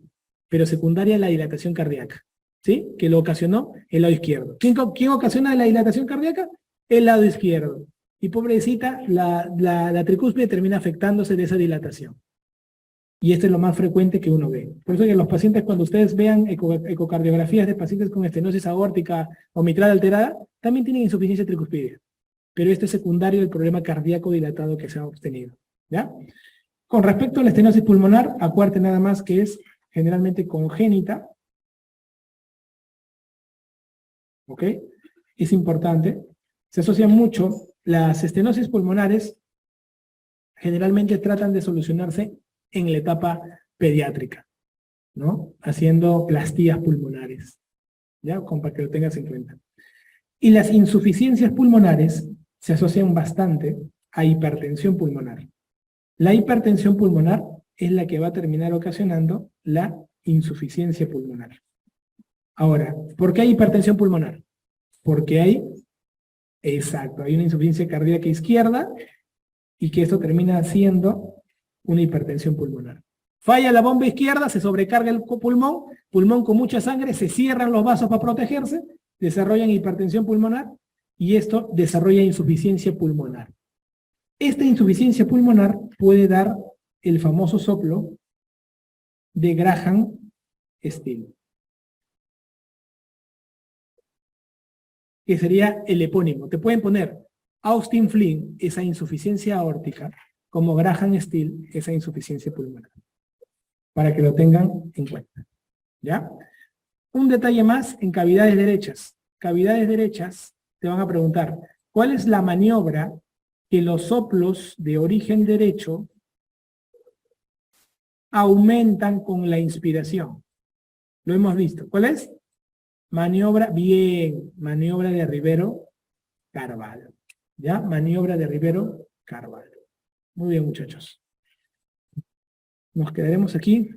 pero secundaria a la dilatación cardíaca, ¿sí? Que lo ocasionó el lado izquierdo. ¿Quién ocasiona la dilatación cardíaca? El lado izquierdo. Y pobrecita, la tricúspide termina afectándose de esa dilatación. Y esto es lo más frecuente que uno ve. Por eso que los pacientes, cuando ustedes vean ecocardiografías de pacientes con estenosis aórtica o mitral alterada, también tienen insuficiencia tricuspidia. pero este es secundario del problema cardíaco dilatado que se ha obtenido, ¿ya? Con respecto a la estenosis pulmonar, acuérdate nada más que es generalmente congénita, ¿ok? Es importante. Se asocian mucho. Las estenosis pulmonares generalmente tratan de solucionarse en la etapa pediátrica, ¿no? Haciendo plastías pulmonares, ¿ya? Para que lo tengas en cuenta. Y las insuficiencias pulmonares se asocian bastante a hipertensión pulmonar. La hipertensión pulmonar es la que va a terminar ocasionando la insuficiencia pulmonar. Ahora, ¿por qué hay hipertensión pulmonar? Porque hay, exacto, hay una insuficiencia cardíaca izquierda y que esto termina siendo una hipertensión pulmonar. Falla la bomba izquierda, se sobrecarga el pulmón, pulmón con mucha sangre, se cierran los vasos para protegerse, desarrollan hipertensión pulmonar y esto desarrolla insuficiencia pulmonar. Esta insuficiencia pulmonar puede dar el famoso soplo de Graham-Still, que sería el epónimo. Te pueden poner Austin Flynn, esa insuficiencia aórtica, como Graham-Still, esa insuficiencia pulmonar, para que lo tengan en cuenta, ¿ya? Un detalle más en cavidades derechas. Cavidades derechas te van a preguntar, ¿cuál es la maniobra que los soplos de origen derecho aumentan con la inspiración? Lo hemos visto. ¿Cuál es? Maniobra, bien, maniobra de Rivero-Carvalho. ¿Ya? Maniobra de Rivero-Carvalho. Muy bien, muchachos. Nos quedaremos aquí.